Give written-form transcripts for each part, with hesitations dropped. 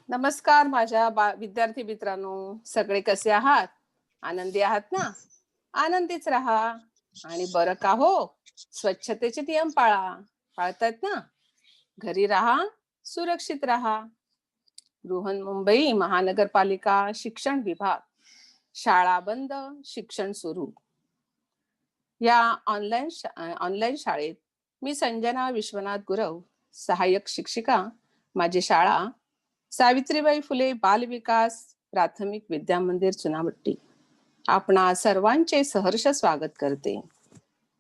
नमस्कार माझ्या विद्यार्थी मित्रांनो, सगळे कसे आहात? आनंदी आहात ना? आनंदीच राहा आणि बरं का हो, स्वच्छतेचे नियम पाळा. पाळतायत ना? घरी राहा, सुरक्षित राहा. बृहन्मुंबई महानगरपालिका शिक्षण विभाग, शाळा बंद, शिक्षण सुरू. या ऑनलाईन शाळेत मी संजना विश्वनाथ गुरव, सहाय्यक शिक्षिका, माझी शाळा सावित्रीबाई फुले बाल विकास प्राथमिक विद्या मंदिर चुनाभट्टी आपणा सर्वांचे सहर्ष स्वागत करते.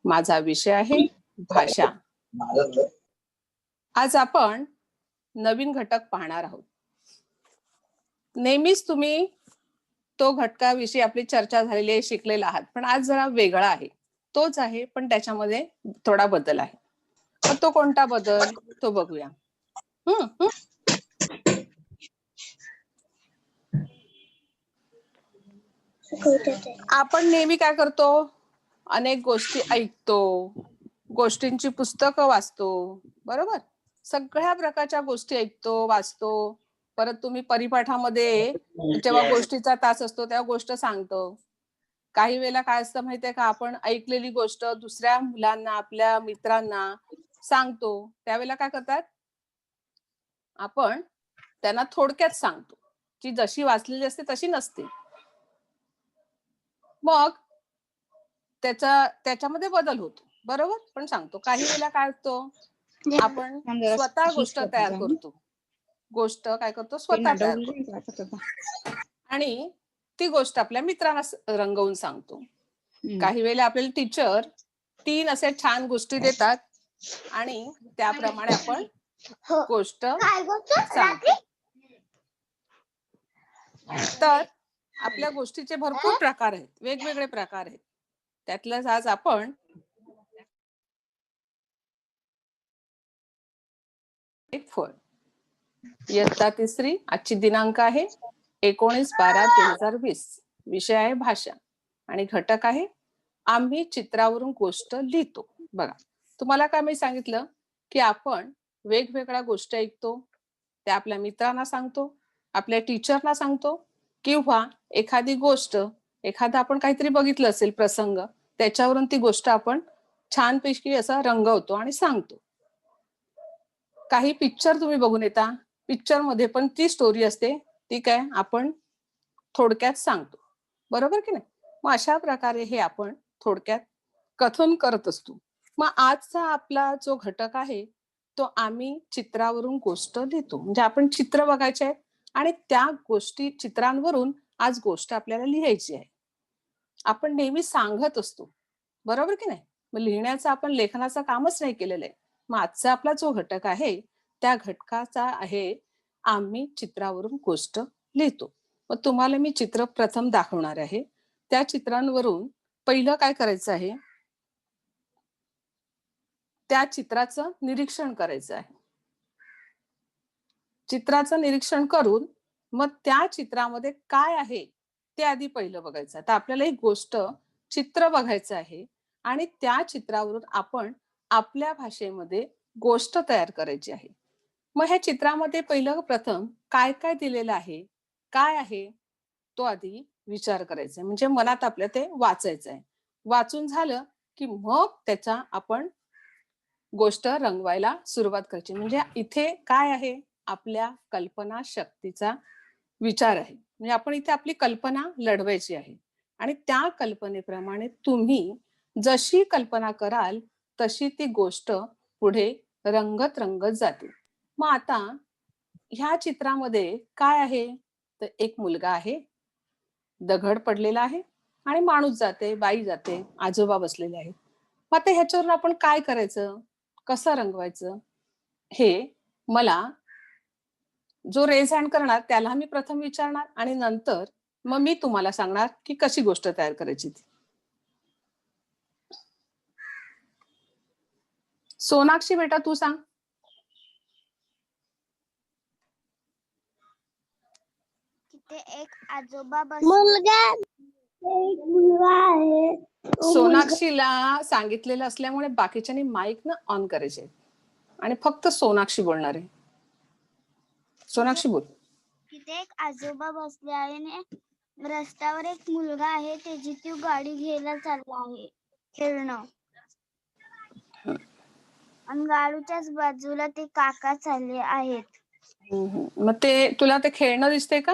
माझा विषय आहे भाषा. आज आपण नवीन घटक पाहणार आहोत. नेहमीच तुम्ही तो घटकाविषयी आपली चर्चा झालेली आहे, शिकलेला आहात, पण आज जरा वेगळा आहे. तोच आहे पण त्याच्यामध्ये थोडा बदल आहे. पण तो कोणता बदल तो बघूया. आपण नेहमी काय करतो, अनेक गोष्टी ऐकतो, गोष्टींची पुस्तकं वाचतो, बरोबर? सगळ्या प्रकारच्या गोष्टी ऐकतो, वाचतो. परत तुम्ही परिपाठामध्ये जेव्हा गोष्टीचा तास असतो तेव्हा गोष्ट सांगतो. काही वेळेला काय असतं माहितीये का, आपण ऐकलेली गोष्ट दुसऱ्या मुलांना, आपल्या मित्रांना सांगतो. त्यावेळेला काय करतात, आपण त्यांना थोडक्यात सांगतो, की जशी वाचलेली असते तशी नसते. मग त्याच्यामध्ये बदल होतो, बरोबर? पण सांगतो काही वेळेला काय होतो, आपण स्वतः गोष्ट तयार करतो. गोष्ट काय करतो, स्वतः तयार करतो आणि ती गोष्ट आपल्या मित्रांना रंगवून सांगतो. काही वेळेला आपल्याला टीचर 3 असे छान गोष्टी देतात आणि त्याप्रमाणे आपण गोष्ट सांगतो. तर आपल्या गोष्टीचे भरपूर प्रकार आहेत, वेगवेगळे प्रकार आहेत. त्यातलंच आज आपण एक फळ. इयत्ता 3री, आजची दिनांक आहे 19/12/2020. विषय आहे भाषा आणि घटक आहे आम्ही चित्रावरून गोष्ट लिहितो. बघा, तुम्हाला काय मी सांगितलं की आपण वेगवेगळ्या गोष्टी ऐकतो, त्या आपल्या मित्रांना सांगतो, आपल्या टीचरना सांगतो, किंवा एखादी गोष्ट, एखादा आपण काहीतरी बघितलं असेल प्रसंग, त्याच्यावरून ती गोष्ट आपण छानपैकी असं रंगवतो आणि सांगतो. काही पिक्चर तुम्ही बघून येता, पिक्चर मध्ये पण ती स्टोरी असते, ती काय आपण थोडक्यात सांगतो, बरोबर की नाही? मग अशा प्रकारे हे आपण थोडक्यात कथन करत असतो. मग आजचा आपला जो घटक आहे तो आम्ही चित्रावरून गोष्ट लिहितो. म्हणजे आपण चित्र बघायचे आहे आणि त्या गोष्टी, चित्रांवरून आज गोष्ट आपल्याला लिहायची आहे. आपण नेहमी सांगत असतो, बरोबर की नाही? मग लिहिण्याचं आपण लेखनाचं कामच नाही केलेलं आहे. मग आजचा आपला जो घटक आहे त्या घटकाचा आहे आम्ही चित्रावरून गोष्ट लिहितो. मग तुम्हाला मी चित्र प्रथम दाखवणार आहे. त्या चित्रांवरून पहिलं काय करायचं आहे, त्या चित्राचं निरीक्षण करायचं आहे. चित्राचं निरीक्षण करून मग त्या चित्रामध्ये काय आहे ते आधी पहिलं बघायचं. तर आपल्याला एक गोष्ट, चित्र बघायचं आहे आणि त्या चित्रावरून आपण आपल्या भाषेमध्ये गोष्ट तयार करायची आहे. मग ह्या चित्रामध्ये पहिलं प्रथम काय काय दिलेलं आहे, काय आहे, तो आधी विचार करायचा. म्हणजे मनात आपल्या ते वाचायचं आहे. वाचून झालं की मग त्याचा आपण गोष्ट रंगवायला सुरुवात करायची. म्हणजे इथे काय आहे, आपल्या कल्पना शक्तीचा विचार आहे. म्हणजे आपण इथे आपली कल्पना लढवायची आहे आणि त्या कल्पनेप्रमाणे तुम्ही जशी कल्पना कराल तशी ती गोष्ट पुढे रंगत रंगत जाते. मग आता ह्या चित्रामध्ये काय आहे, तर एक मुलगा आहे, दगड पडलेला आहे आणि माणूस जाते, बाई जाते, आजोबा बसलेले आहेत. मग आता ह्याच्यावरून आपण काय करायचं, कसं रंगवायचं? हे मला जो रेज हँड करणार त्याला मी प्रथम विचारणार आणि नंतर मग मी तुम्हाला सांगणार की कशी गोष्ट तयार करायची ती. सोनाक्षी बेटा तू सांग. तिथे एक आजोबा मुलगा आहे. सोनाक्षीला सांगितलेलं असल्यामुळे बाकीच्यांनी माईक ना ऑन करायचे आणि फक्त सोनाक्षी बोलणार आहे. सोनाक्षी बोल. तिथे एक आजोबा बसले आहे आणि रस्त्यावर एक मुलगा आहे त्याची ती गाडी घ्यायला चालला आहे खेळणं. आणि गाडीच्याच बाजूला ते काका चालले आहेत. मग ते तुला ते खेळणं दिसते का?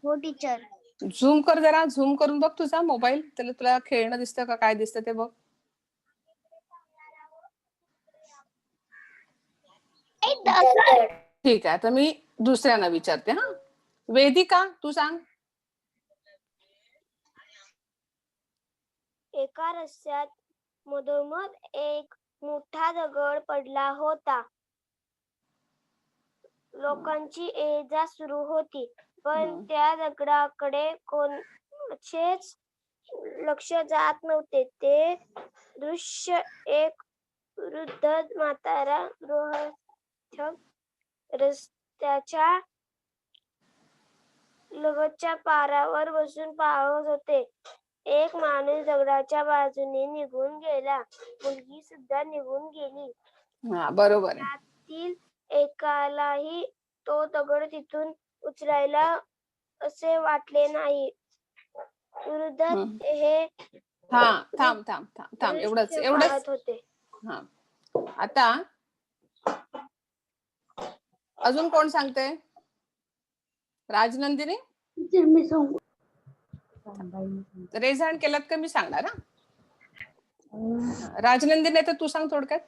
हो टीचर. झूम कर जरा, झूम करून बघ तुझा मोबाईल, त्याला तुला खेळणं दिसतं का काय दिसतं ते बघ. ठीक आहे, आता मी दुसऱ्यांना विचारते. हा वेदिका तू सांग. एका रस्त्यात मधोमध एक मोठा दगड पडला होता. लोकांची ये जा सुरू होती, पण त्या दगडाकडे कोणाचेच लक्ष जात नव्हते. ते दृश्य एक वृद्ध म्हातारा गृहस्थ रस्त्याच्या लगतच्या पारावर बसून पाहत होते. एक माणूस दगडाच्या बाजूने निघून गेला, मुलगी सुद्धा निघून गेली. बरोबर. त्यातील एकालाही तो दगड तिथून उचलायला असे वाटले नाही. वृद्ध हे थांब एवढंच होते. आता अजून कोण सांगते? राजनंदिनी मी सांगू. रेज हँड केलात का मी सांगणार. राजनंदिनी तर तू सांग थोडक्यात.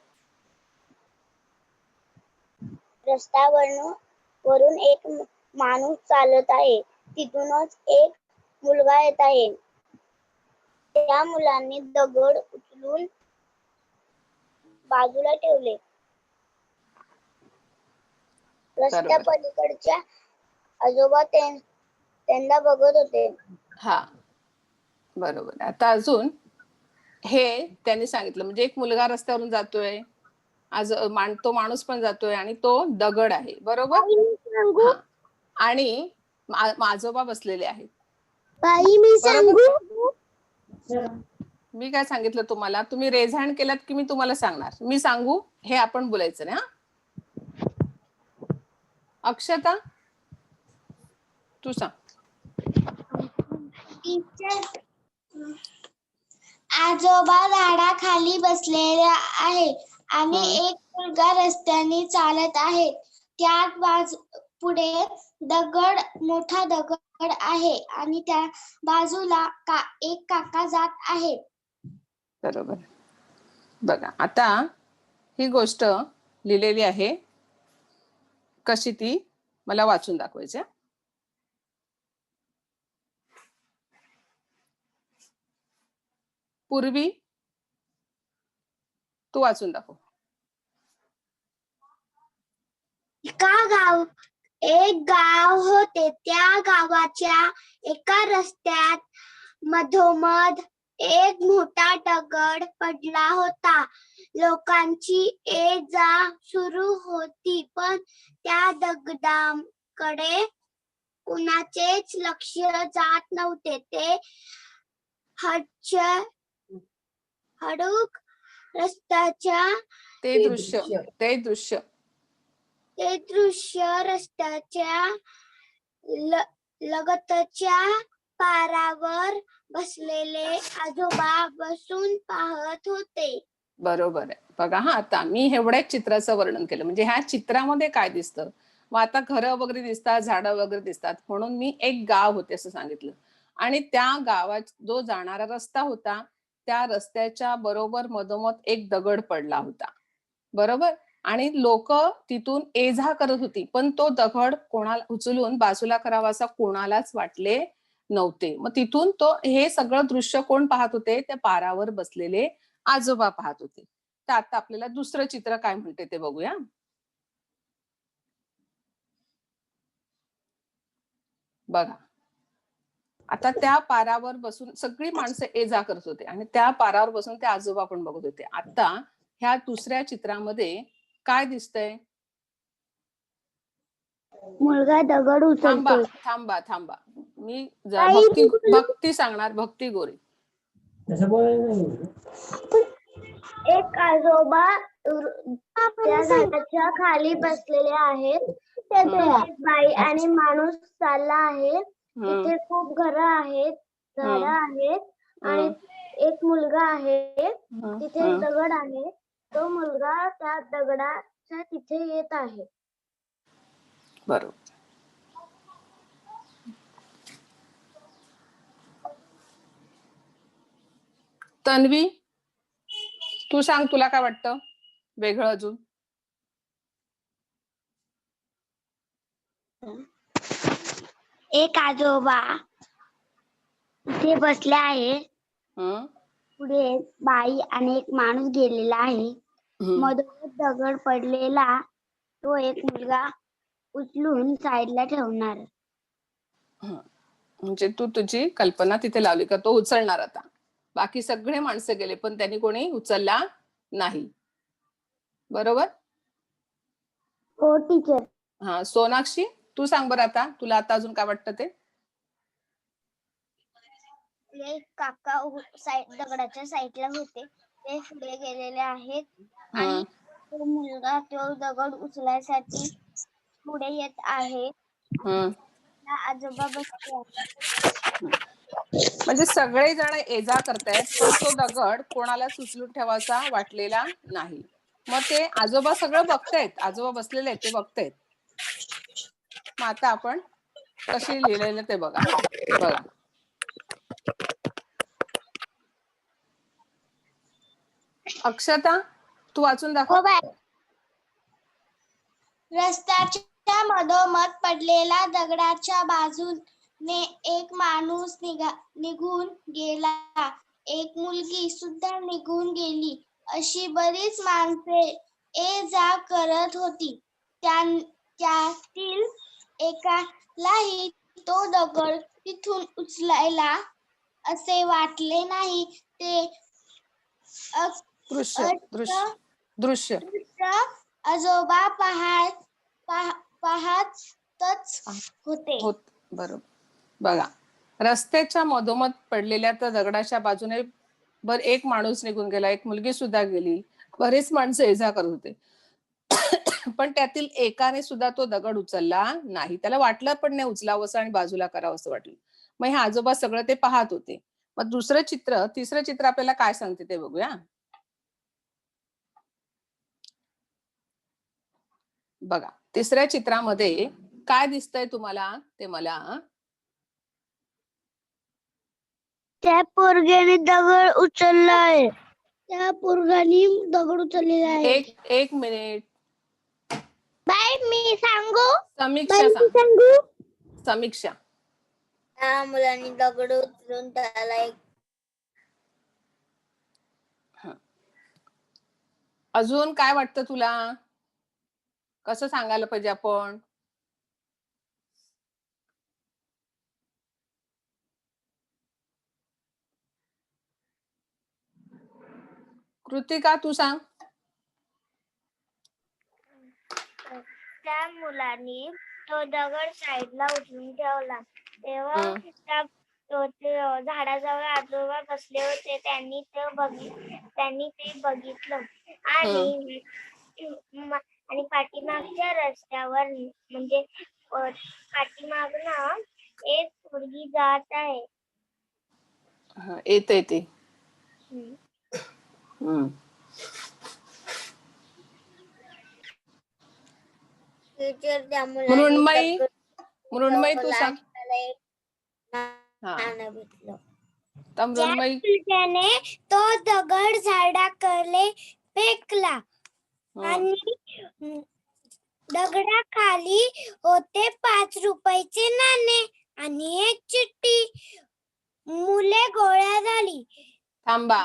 रस्त्यावरून एक माणूस चालत आहे, तिथूनच एक मुलगा येत आहे. त्या मुलांनी दगड उचलून बाजूला ठेवले. रस्त्या पलीकडच्या आजोबा त्यांना बघत होते. हा बरोबर. आता अजून हे त्यांनी सांगितलं, म्हणजे एक मुलगा रस्त्यावरून जातोय, तो माणूस पण जातोय आणि तो दगड आहे. बरोबर. आणि आजोबा बसलेले आहेत. मी सांगू. मी काय सांगितलं तुम्हाला, तुम्ही रेज हँड केलात की मी तुम्हाला सांगणार. मी सांगू हे आपण बोलायचं नाही. अक्षता तू सांग. आजोबा झाडाखाली बसलेले आहे आणि एक मुलगा रस्त्याने चालत आहे. त्याच पुढे मोठा दगड आहे आणि त्या बाजूला एक काका जात आहे. बरोबर. बघा आता ही गोष्ट लिहिलेली आहे, कशी ती मला वाचून दाखवायची. पूर्वी तू वाचून दाखव. एक गाव होते. त्या गावाच्या एका रस्त्यात मधोमध एक मोठा दगड पडला होता. लोकांची ये जा सुरू होती, पण त्या दगडाकडे कुणाचेच लक्ष जात नव्हते. ते हळूक रस्त्याच्या ते दृश्य रस्त्याच्या लगतच्या पारावर बसलेले आजोबा बसून पाहत होते. बरोबर आहे. बघा हा, आता मी एवढ्याच चित्राचं वर्णन केलं, म्हणजे ह्या चित्रामध्ये काय दिसतं. मग आता घरं वगैरे दिसतात, झाडं वगैरे दिसतात, म्हणून मी एक गाव होते असं सांगितलं. आणि त्या गावात जो जाणारा रस्ता होता, त्या रस्त्याच्या बरोबर मधोमध एक दगड पडला होता. बरोबर. आणि लोक तिथून ये जा करत होती, पण तो दगड कोणाला उचलून बाजूला करावा असं कोणालाच वाटले नव्हते. मग तिथून हे सगळं दृश्य कोण पाहत होते? त्या पारावर बसलेले आजोबा पाहत होते. तर आता आपल्याला दुसरं चित्र काय म्हणते ते बघूया. बघा, आता त्या पारावर बसून सगळी माणसं ये जा करत होते आणि त्या पारावर बसून ते आजोबा पण बघत होते. आता ह्या दुसऱ्या चित्रामध्ये काय दिसतंय? मुलगा दगड थांबा उचलतोय. थांबा थांबा, मी ताई, भक्ती भक्ती सांगणार, भक्ती गोरे. एक आजोबा त्या झाडाच्या खाली बसलेले आहेत. एक बाई आणि माणूस चालला आहे. तिथे खूप घरं आहेत, झाडं आहेत आणि एक मुलगा आहे. तिथे एक दगड आहे. तो मुलगा त्या दगडाच्या तिथे येत आहे. बरोबर. तन्वी, तू सांग, तुला काय वाटतं वेगळं अजून? एक आजोबा इथे बसले आहे. पुढे एक बाई आणि एक माणूस गेलेला आहे. मधोमध दगड पडलेला तो एक मुलगा उचलून साईडला ठेवणार. म्हणजे तू तुझी कल्पना तिथे लावली का तो उचलणार आता. बाकी सगळे माणसं गेले पण त्यांनी कोणी उचलला नाही. बरोबर? हो टीचर. हा, सोनाक्षी, तू सांग बरं आता, तुला आता अजून काय वाटतं ते? एक काका दगडाच्या साईडला होते. ते पुढे गेलेले आहेत आणि तो मुलगा तो दगड उचलायसाठी पुढे येत आहे. आजोबा बसले आहेत. म्हणजे सगळे जण ये जा करतायत पण तो दगड कोणालाच उचलून ठेवायचा वाटलेला नाही. मग ते आजोबा सगळं बघतायत, आजोबा बसलेले आहेत ते बघतायत. मग आता आपण कशी लिहिलेलं ते बघा. बघा, अक्षता, तू वाचून दाखव. रस्त्याच्या मधोमध पडलेला दगडाच्या बाजूने एक माणूस निघून गेला. एक मुलगी सुद्धा निघून गेली. अशी बरीच माणसे ये जा करत होती. त्यातील एकालाही तो दगड तिथून उचलायला असे वाटले नाही. ते दृश्य आजोबा पाहतच होते. बरोबर. बघा, रस्त्याच्या मधोमध पडलेल्या त्या दगडाच्या बाजूने एक माणूस निघून गेला, एक मुलगी सुद्धा गेली, बरेच माणसं ये जा करत होते. पण त्यातील एकाने सुद्धा तो दगड उचलला नाही. त्याला वाटलं पण नाही उचलावंसं आणि बाजूला करावं असं वाटलं. मग हे आजोबा सगळं ते पाहत होते. मग तिसरं चित्र आपल्याला काय सांगते ते बघूया. बघा, तिसऱ्या चित्रामध्ये काय दिसतंय तुम्हाला ते मला. त्या पोरग्याने दगड उचललाय. त्या पोरगाने दगड उचललेला आहे. एक मिनिट. बाई, मी सांगू? समीक्षा सांग. समीक्षा. त्या मुलांनी दगड उचलून त्याला अजून काय वाटतं तुला? कसं सांगायला पाहिजे आपण? कृतिका, तू सांग. त्या मुलांनी तो दगड साईडला उचलून ठेवला. तेव्हा झाडाजवळ आजोबा बसले होते. त्यांनी ते बघितलं आणि पाठीमागच्या रस्त्यावर म्हणजे पाठीमागनं एक मुलगी जात आहे. येते ते. मृण्मयी, तू सांग. त्याने तो दगड झाडाकडे फेकला आणि दगडाखाली होते 5 रुपयाचे नाणे आणि एक चिठ्ठी. मुले गोळ्या झाली. थांबा,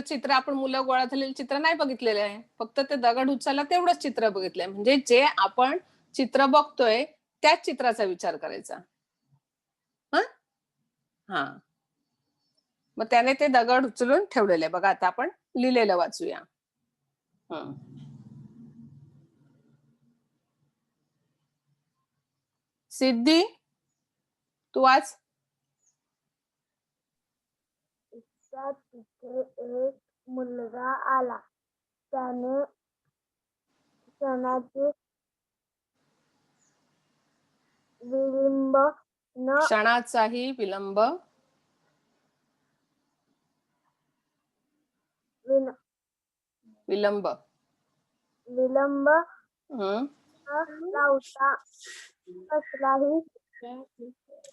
चित्र आपण मुलं गोळा झालेलं चित्र नाही बघितलेलं आहे. फक्त ते दगड उचलला तेवढंच चित्र बघितलंय. म्हणजे जे आपण चित्र बघतोय त्याच चित्राचा विचार करायचा. हा, मग त्याने ते दगड उचलून ठेवलेले. बघा आता आपण लिहिलेलं वाचूया. सिद्धी, तू वाच. तिथे एक मुलगा आला. त्याने क्षणाचे विलंब न क्षणाचाही विलंब विलंब विलंब न लावता कसलाही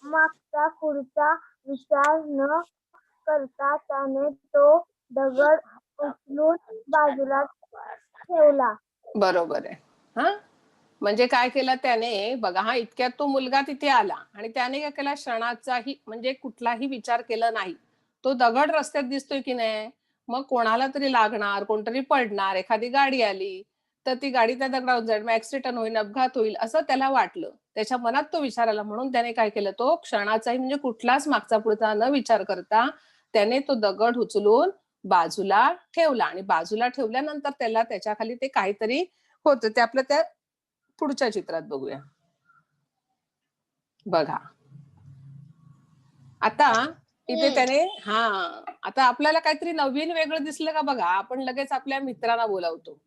मागचा पुढचा विचार न करता त्याने तो दगड उचलून बाजूला ठेवला. बरोबर आहे. हा, म्हणजे काय केलं त्याने, बघा हा, इतक्यात तो मुलगा तिथे आला आणि त्याने काय केला, क्षणाचाही म्हणजे कुठलाही विचार केला नाही. तो दगड रस्त्यात दिसतोय की नाही, मग कोणाला तरी लागणार, कोणतरी पडणार, एखादी गाडी आली तर ती गाडी त्या दगडावर जाईल, मग ऍक्सिडेंट होईल, अपघात होईल, असं त्याला वाटलं. त्याच्या मनात तो विचार आला, म्हणून त्याने काय केलं, तो क्षणाचाही म्हणजे कुठलाच मागचा पुढचा न विचार करता त्याने तो दगड उचलून बाजूला ठेवला. आणि बाजूला ठेवल्यानंतर त्याला त्याच्या खाली ते काहीतरी होतं. ते आपलं त्या पुढच्या चित्रात बघूया. बघा आता इथे त्याने, हा, आता आपल्याला काहीतरी नवीन वेगळं दिसलं का बघा, आपण लगेच आपल्या मित्रांना बोलावतो.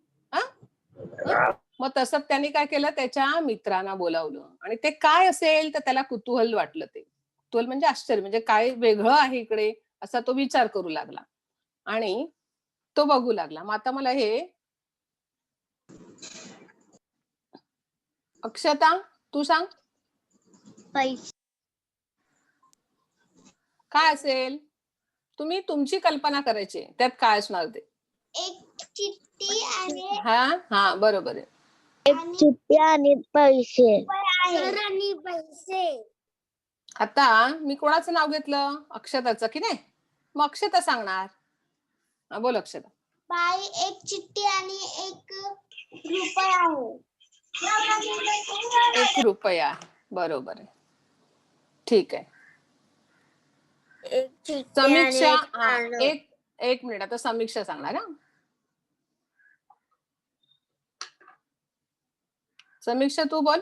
मग तसंच त्यांनी काय केलं, त्याच्या मित्रांना बोलावलं. आणि ते काय असेल तर त्याला कुतूहल वाटलं. ते कुतूहल म्हणजे आश्चर्य, म्हणजे काय वेगळं आहे इकडे, असा तो विचार करू लागला आणि तो बघू लागला. मग आता मला हे, अक्षता तू सांग पैसे. काय असेल, तुम्ही तुमची कल्पना करायची, त्यात काय असणार ते. एक चिठ्ठी आणि हा हा, बरोबर आहे. एक चिठ्ठी आणि पैसे. आणि पैसे. आता मी कोणाचं नाव घेतलं, अक्षताचं की नाही, मग अक्षता सांगणार. बोल अक्षता. बाई, एक चिठ्ठी आणि एक रुपया आहे. 1 रुपया, बरोबर आहे, ठीक आहे. एक चिठ्ठी आणि समीक्षा, एक हा, नाणं. एक मिनिट, आता समीक्षा सांगणार. हा, समीक्षा तू बोल.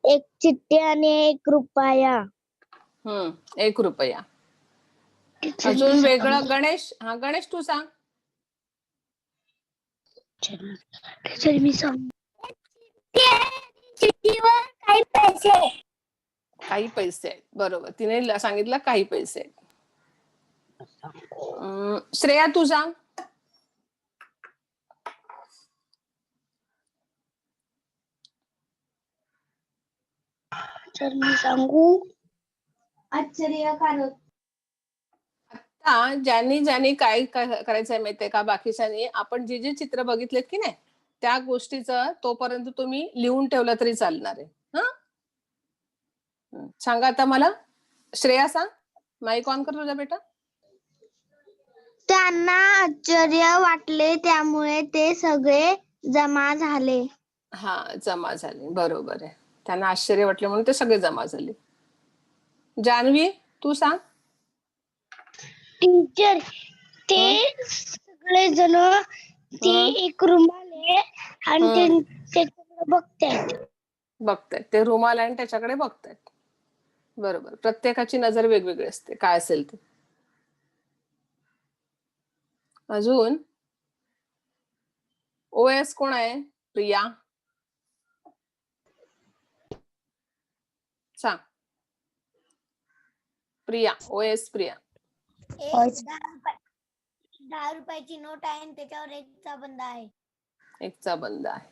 एक चिठ्ठी आणि 1 रुपया. 1 रुपया. अजून वेगळं गणेश, हा गणेश तू सांग. मी सांग. चिठ्ठीवर काही पैसे. काही पैसे आहेत, बरोबर, तिने सांगितलं काही पैसे. श्रेया तू सांग. मी सांगू. आश्चर्यकारक. आता ज्यांनी काय करायचंय माहितीये का, बाकीच्यांनी आपण जे चित्र बघितलेत की नाही, त्या गोष्टीचं तोपर्यंत तुम्ही लिहून ठेवलं तरी चालणार आहे. हा, सांगा आता मला. श्रेया सांग, माईक ऑन कर तुझा बेटा. त्यांना आश्चर्य वाटले, त्यामुळे ते सगळे जमा झाले. हा, जमा झाले, बरोबर आहे. त्यांना आश्चर्य वाटले म्हणून ते सगळे जमा झाले. जान्हवी तू सांग. टीचर, ते सगळे जण ते एक रुमाल आहे आणि त्याच्याकडे बघतायत, ते रुमाल आणि त्याच्याकडे बघतायत, बरोबर. प्रत्येकाची नजर वेगवेगळी असते, काय असेल ते. अजून ओएस कोण आहे, प्रिया सांग. प्रिया, ओएस प्रिया. 10 रुपयाची नोट आहे आणि त्याच्यावर 1चा बंद आहे. 1चा बंद आहे,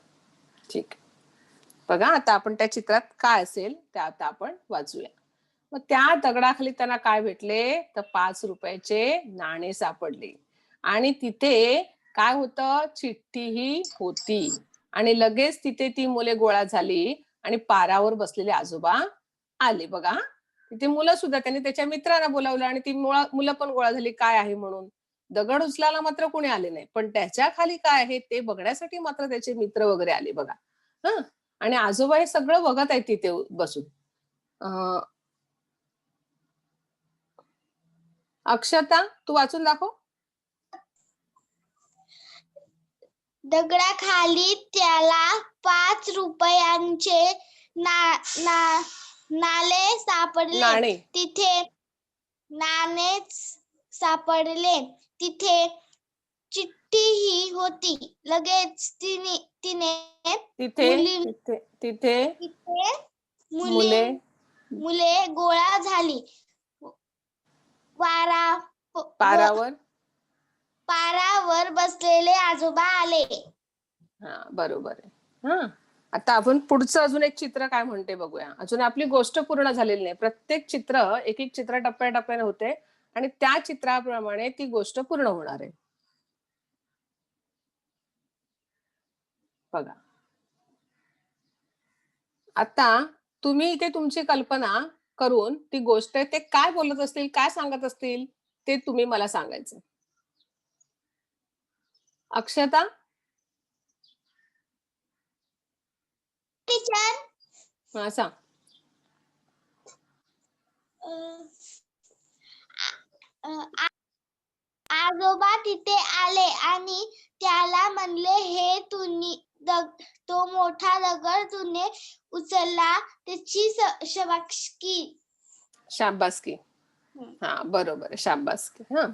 ठीक. बघा आता आपण त्या चित्रात काय असेल ते आता आपण वाचूया. मग त्या दगडाखाली त्यांना काय भेटले, तर 5 रुपयाचे नाणे सापडले. आणि तिथे काय होतं, चिठ्ठीही होती. आणि लगेच तिथे ती मुले गोळा झाली आणि पारावर बसलेले आजोबा आले. बघा तिथे मुलं सुद्धा, त्यांनी त्याच्या मित्रांना बोलावलं आणि ती मुलं पण गोळा झाली काय आहे म्हणून. दगड उचलायला मात्र कोणी आले नाही, पण त्याच्या खाली काय आहे ते बघण्यासाठी मात्र त्याचे मित्र वगैरे आले. बघा, आणि आजोबा हे सगळं बघत आहेत तिथे बसून. अक्षता, तू वाचून दाखव. दगडाखाली त्याला 5 रुपयांचे नाणे सापडले. तिथे चिठ्ठीही होती. लगेच तिथे मुले गोळा झाली. पारावर बसलेले आजोबा आले. हा, बरोबर आहे. हा, आता आपण पुढचं अजून एक चित्र काय म्हणते बघूया. अजून आपली गोष्ट पूर्ण झालेली नाही. प्रत्येक चित्र एक चित्र टप्प्याटप्प्याने होते आणि त्या चित्राप्रमाणे ती गोष्ट पूर्ण होणार आहे. बघा, आता तुम्ही इथे तुमची कल्पना करून ती गोष्ट ते काय बोलत असतील, काय सांगत असतील ते तुम्ही मला सांगायचं. अक्षता, टीचर, हा सांग. आजोबा तिथे आले आणि त्याला म्हणले, हे तो मोठा दगड तूने उचलला त्याची शाबासकी. हा, बरोबर आहे, शाबासकी. हा,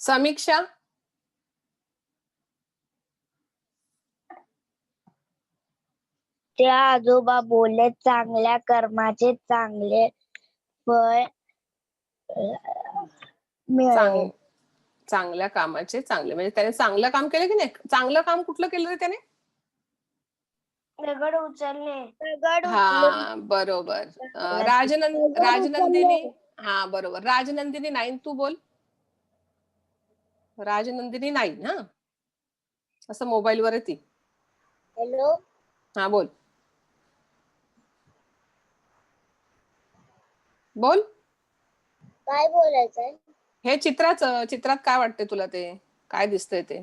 समीक्षा, त्या आजोबा बोलले, चांगल्या कर्माचे चांगले फळ मिळेल. चांगल्या कामाचे चांगले, म्हणजे त्याने चांगलं काम केलं की नाही. चांगलं काम कुठलं केलं रे त्याने? दगड उचलणे. हा, बरोबर. राजनंदिनी, हा बरोबर. राजनंदिनी 9 तू बोल. राजनंदिनी 9. हा, असं मोबाईल वर येते. हॅलो, हा बोल बोल. काय बोलायचंय? हे चित्रात काय वाटतंय तुला? ते काय दिसतंय ते?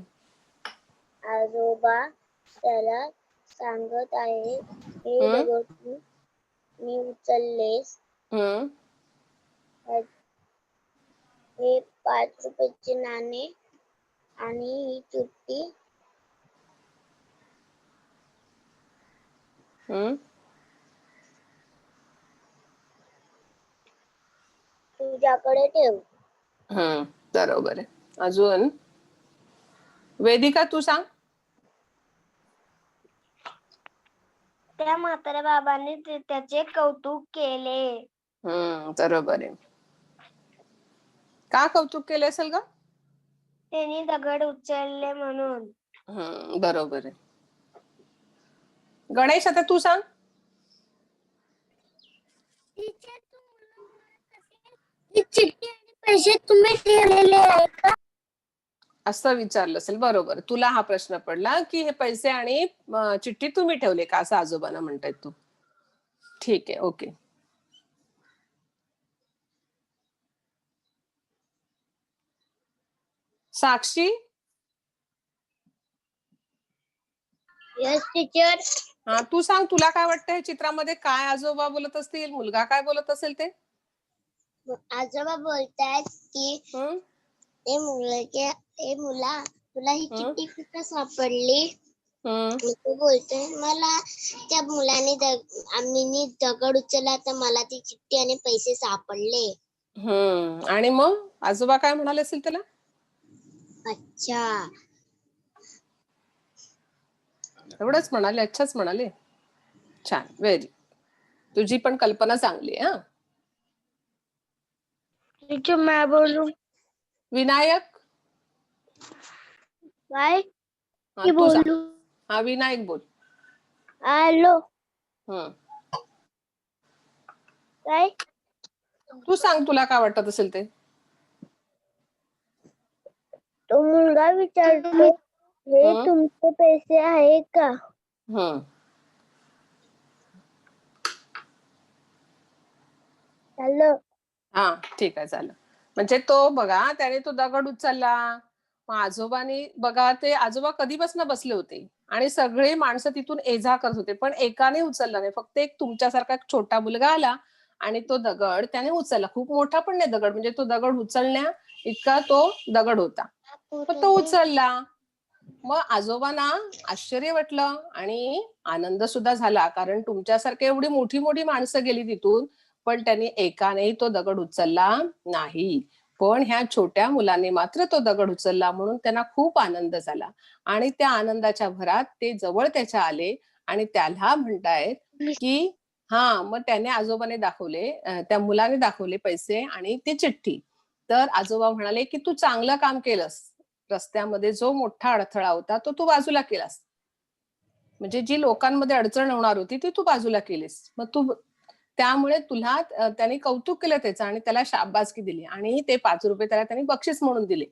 आजोबा त्याला सांगत आहे, हे दगड मी उचललेस. हे 5 रुपयाचे नाणे आणि ही चिठ्ठी तुझ्याकडे ठेव. बरोबर आहे. अजून वेदिका, तू सांग. त्या म्हाताऱ्या बाबांनी त्याचे कौतुक केले. बरोबर आहे. का कौतुक केले असेल ग? त्यांनी दगड उचलले म्हणून. बरोबर आहे. गणेश, आता तू सांग. चिठ्ठी आणि पैसे तुम्ही ठेवलेले आहे का? असं विचारलं असेल. बरोबर, तुला हा प्रश्न पडला की हे पैसे आणि चिठ्ठी तुम्ही ठेवले का, असं आजोबांना म्हणतायत तू. ठीक आहे, ओके. साक्षी, यस टीचर. हा, तू सांग. तुला काय वाटतं हे चित्रामध्ये काय आजोबा बोलत असतील, मुलगा काय बोलत असेल ते? आजोबा बोलतायत की मुला तुला ही चिठ्ठी कुठं सापडली? तो बोलतोय, मला त्या मुलाने आम्ही दगड उचलला तर मला ती चिठ्ठी आणि पैसे सापडले. आणि मग आजोबा काय म्हणाले असेल त्याला? अच्छा. एवढंच म्हणाले? अच्छाच म्हणाले. छान, व्हेरी. तुझी पण कल्पना चांगली आहे. टीचर, मैं बोलू? विनायक, काय तू सांग. हा, विनायक बोल. हॅलो, काय? तू सांग, तुला काय वाटत असेल ते? तो मुलगा विचारतो, हे तुमचे पैसे आहे का? हॅलो. हा, ठीक आहे, चालेल. म्हणजे तो बघा, त्याने तो दगड उचलला. मग आजोबानी बघा, ते आजोबा कधीपासून बसले होते आणि सगळे माणसं तिथून ये जा करत होते, पण एकाने उचलला नाही. फक्त एक तुमच्यासारखा छोटा मुलगा आला आणि तो दगड त्याने उचलला. खूप मोठा पण नाही दगड, म्हणजे तो दगड उचलण्या इतका तो दगड होता. मग तो उचलला. मग आजोबांना आश्चर्य वाटलं आणि आनंद सुद्धा झाला, कारण तुमच्यासारखी एवढी मोठी मोठी माणसं गेली तिथून, पण त्यांनी एकानेही तो दगड उचलला नाही. पण ह्या छोट्या मुलाने मात्र तो दगड उचलला, म्हणून त्यांना खूप आनंद झाला. आणि त्या आनंदाच्या भरात ते जवळ त्याच्या आले आणि त्याला म्हणतायत की मग त्याने आजोबाने दाखवले, त्या मुलाने दाखवले पैसे आणि ती चिठ्ठी. तर आजोबा म्हणाले की तू चांगलं काम केलंस, रस्त्यामध्ये जो मोठा अडथळा होता तो तू बाजूला केलास, म्हणजे जी लोकांमध्ये अडचण होणार होती ती तू बाजूला केलीस. मग तू त्यामुळे तुला त्यांनी कौतुक केलं त्याचं आणि त्याला शाबासकी दिली आणि ते 5 रुपये त्याला त्यांनी बक्षीस म्हणून दिले.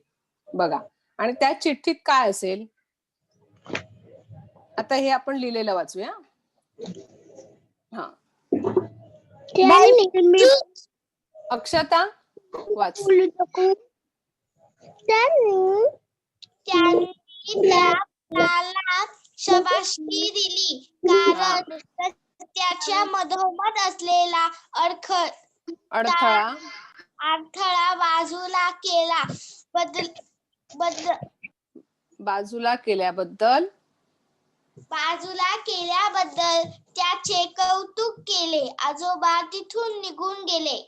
बघा, आणि त्या चिठ्ठीत काय असेल आता हे आपण लिहिलेलं वाचूया. अक्षता वाच. त्यांनी त्या मुलाला शाबासकी दिली, कारण त्याच्या मधोमध असलेला अडथळा बाजूला केल्याबद्दल त्याचे कौतुक केले. आजोबा तिथून निघून गेले.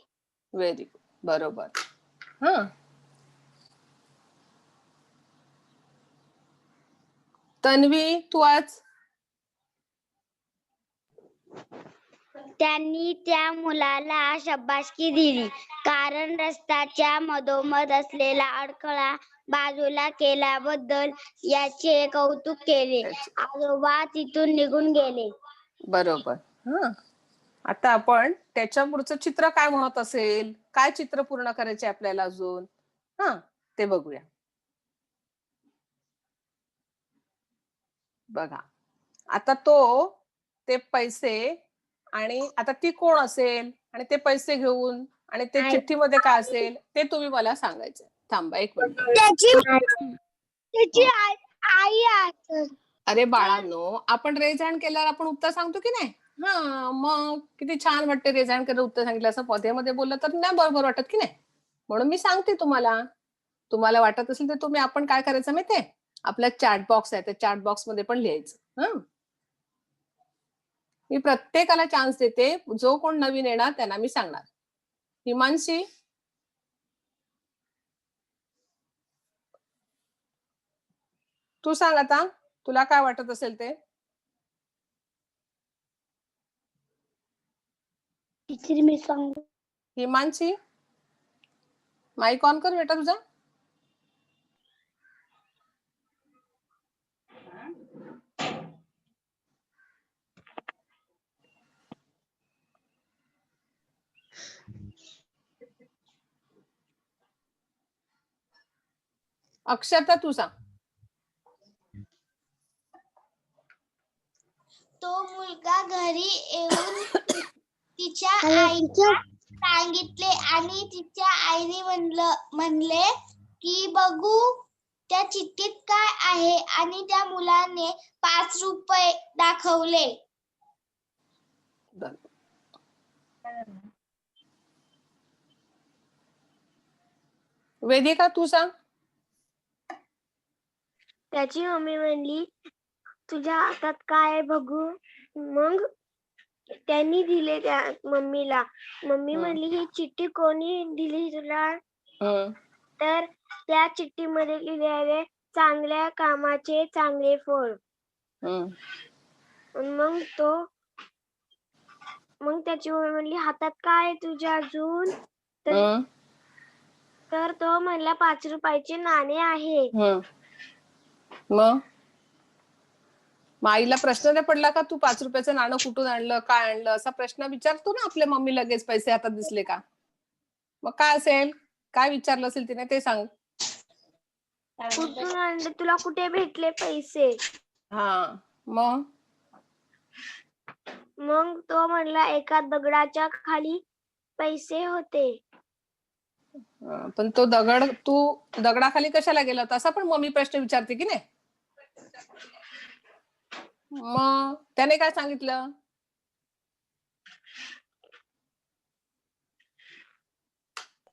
व्हेरी गुड, बरोबर. तन्वी तू आज. त्यांनी त्या मुलाला शाबासकी दिली, कारण रस्त्याच्या मधोमध असलेला अडथळा बाजूला केल्याबद्दल याचे कौतुक केले. आजोबा तिथून निघून गेले. बरोबर. आता आपण त्याच्या पुढचं चित्र काय म्हणत असेल, काय चित्र पूर्ण करायचे आपल्याला अजून, ते बघूया. बघा, आता ते पैसे आणि आता ती कोण असेल आणि ते पैसे घेऊन आणि ते चिठ्ठीमध्ये काय असेल ते तुम्ही मला सांगायचं. थांबा एक मिनिट. त्याची आई असेल. अरे बाळांनो, आपण रेज हँड केल्यावर आपण उत्तर सांगतो की नाही? मग किती छान वाटते रेज हँड केलं उत्तर सांगितलं, असं पद्यामध्ये बोललं तर नाही बरोबर वाटत की नाही? म्हणून मी सांगते तुम्हाला वाटत असेल तर तुम्ही आपण काय करायचं माहितीये, आपला चॅट बॉक्स आहे त्या चॅट बॉक्स मध्ये पण लिहायचं. मी प्रत्येकाला चान्स देते, जो कोण नवीन येणार त्यांना मी सांगणार. हिमांशी, तू सांग आता, तुला काय वाटत असेल ते. मी सांगू. हिमांशी, माईक ऑन कर बेटा तुझा. अक्षता तू सांग. तो मुलगा घरी येऊन तिच्या आईला सांगितले आणि तिच्या आईने म्हणले की बघू त्या चिठ्ठीत काय आहे, आणि त्या मुलाने 5 रुपये दाखवले. वेदिका तू सांग. त्याची मम्मी म्हणली तुझ्या हातात काय आहे बघू. मग त्यांनी दिले त्या मम्मीला. मम्मी म्हणली ही चिठ्ठी कोणी दिली तुला? तर त्या चिठ्ठीमध्ये लिहिलेले चांगल्या कामाचे चांगले फळ. मग त्याची मम्मी म्हणली हातात काय तुझ्या अजून? तर तो म्हणला 5 रुपयाचे नाणे आहे. मग आईला प्रश्न नाही पडला का, तू 5 रुपयाचं नाणं कुठून आणलं, काय आणलं, असा प्रश्न विचारतो ना आपल्या मम्मी लगेच पैसे हातात दिसले का. मग काय असेल, काय विचारलं असेल तिने ते सांग. कुठून आणले, तुला कुठे भेटले पैसे? मग तो म्हणला एका दगडाच्या खाली पैसे होते. पण तो दगड तू दगडाखाली कशाला गेला होता, असा पण मम्मी प्रश्न विचारते की नाही. मग त्याने काय सांगितलं?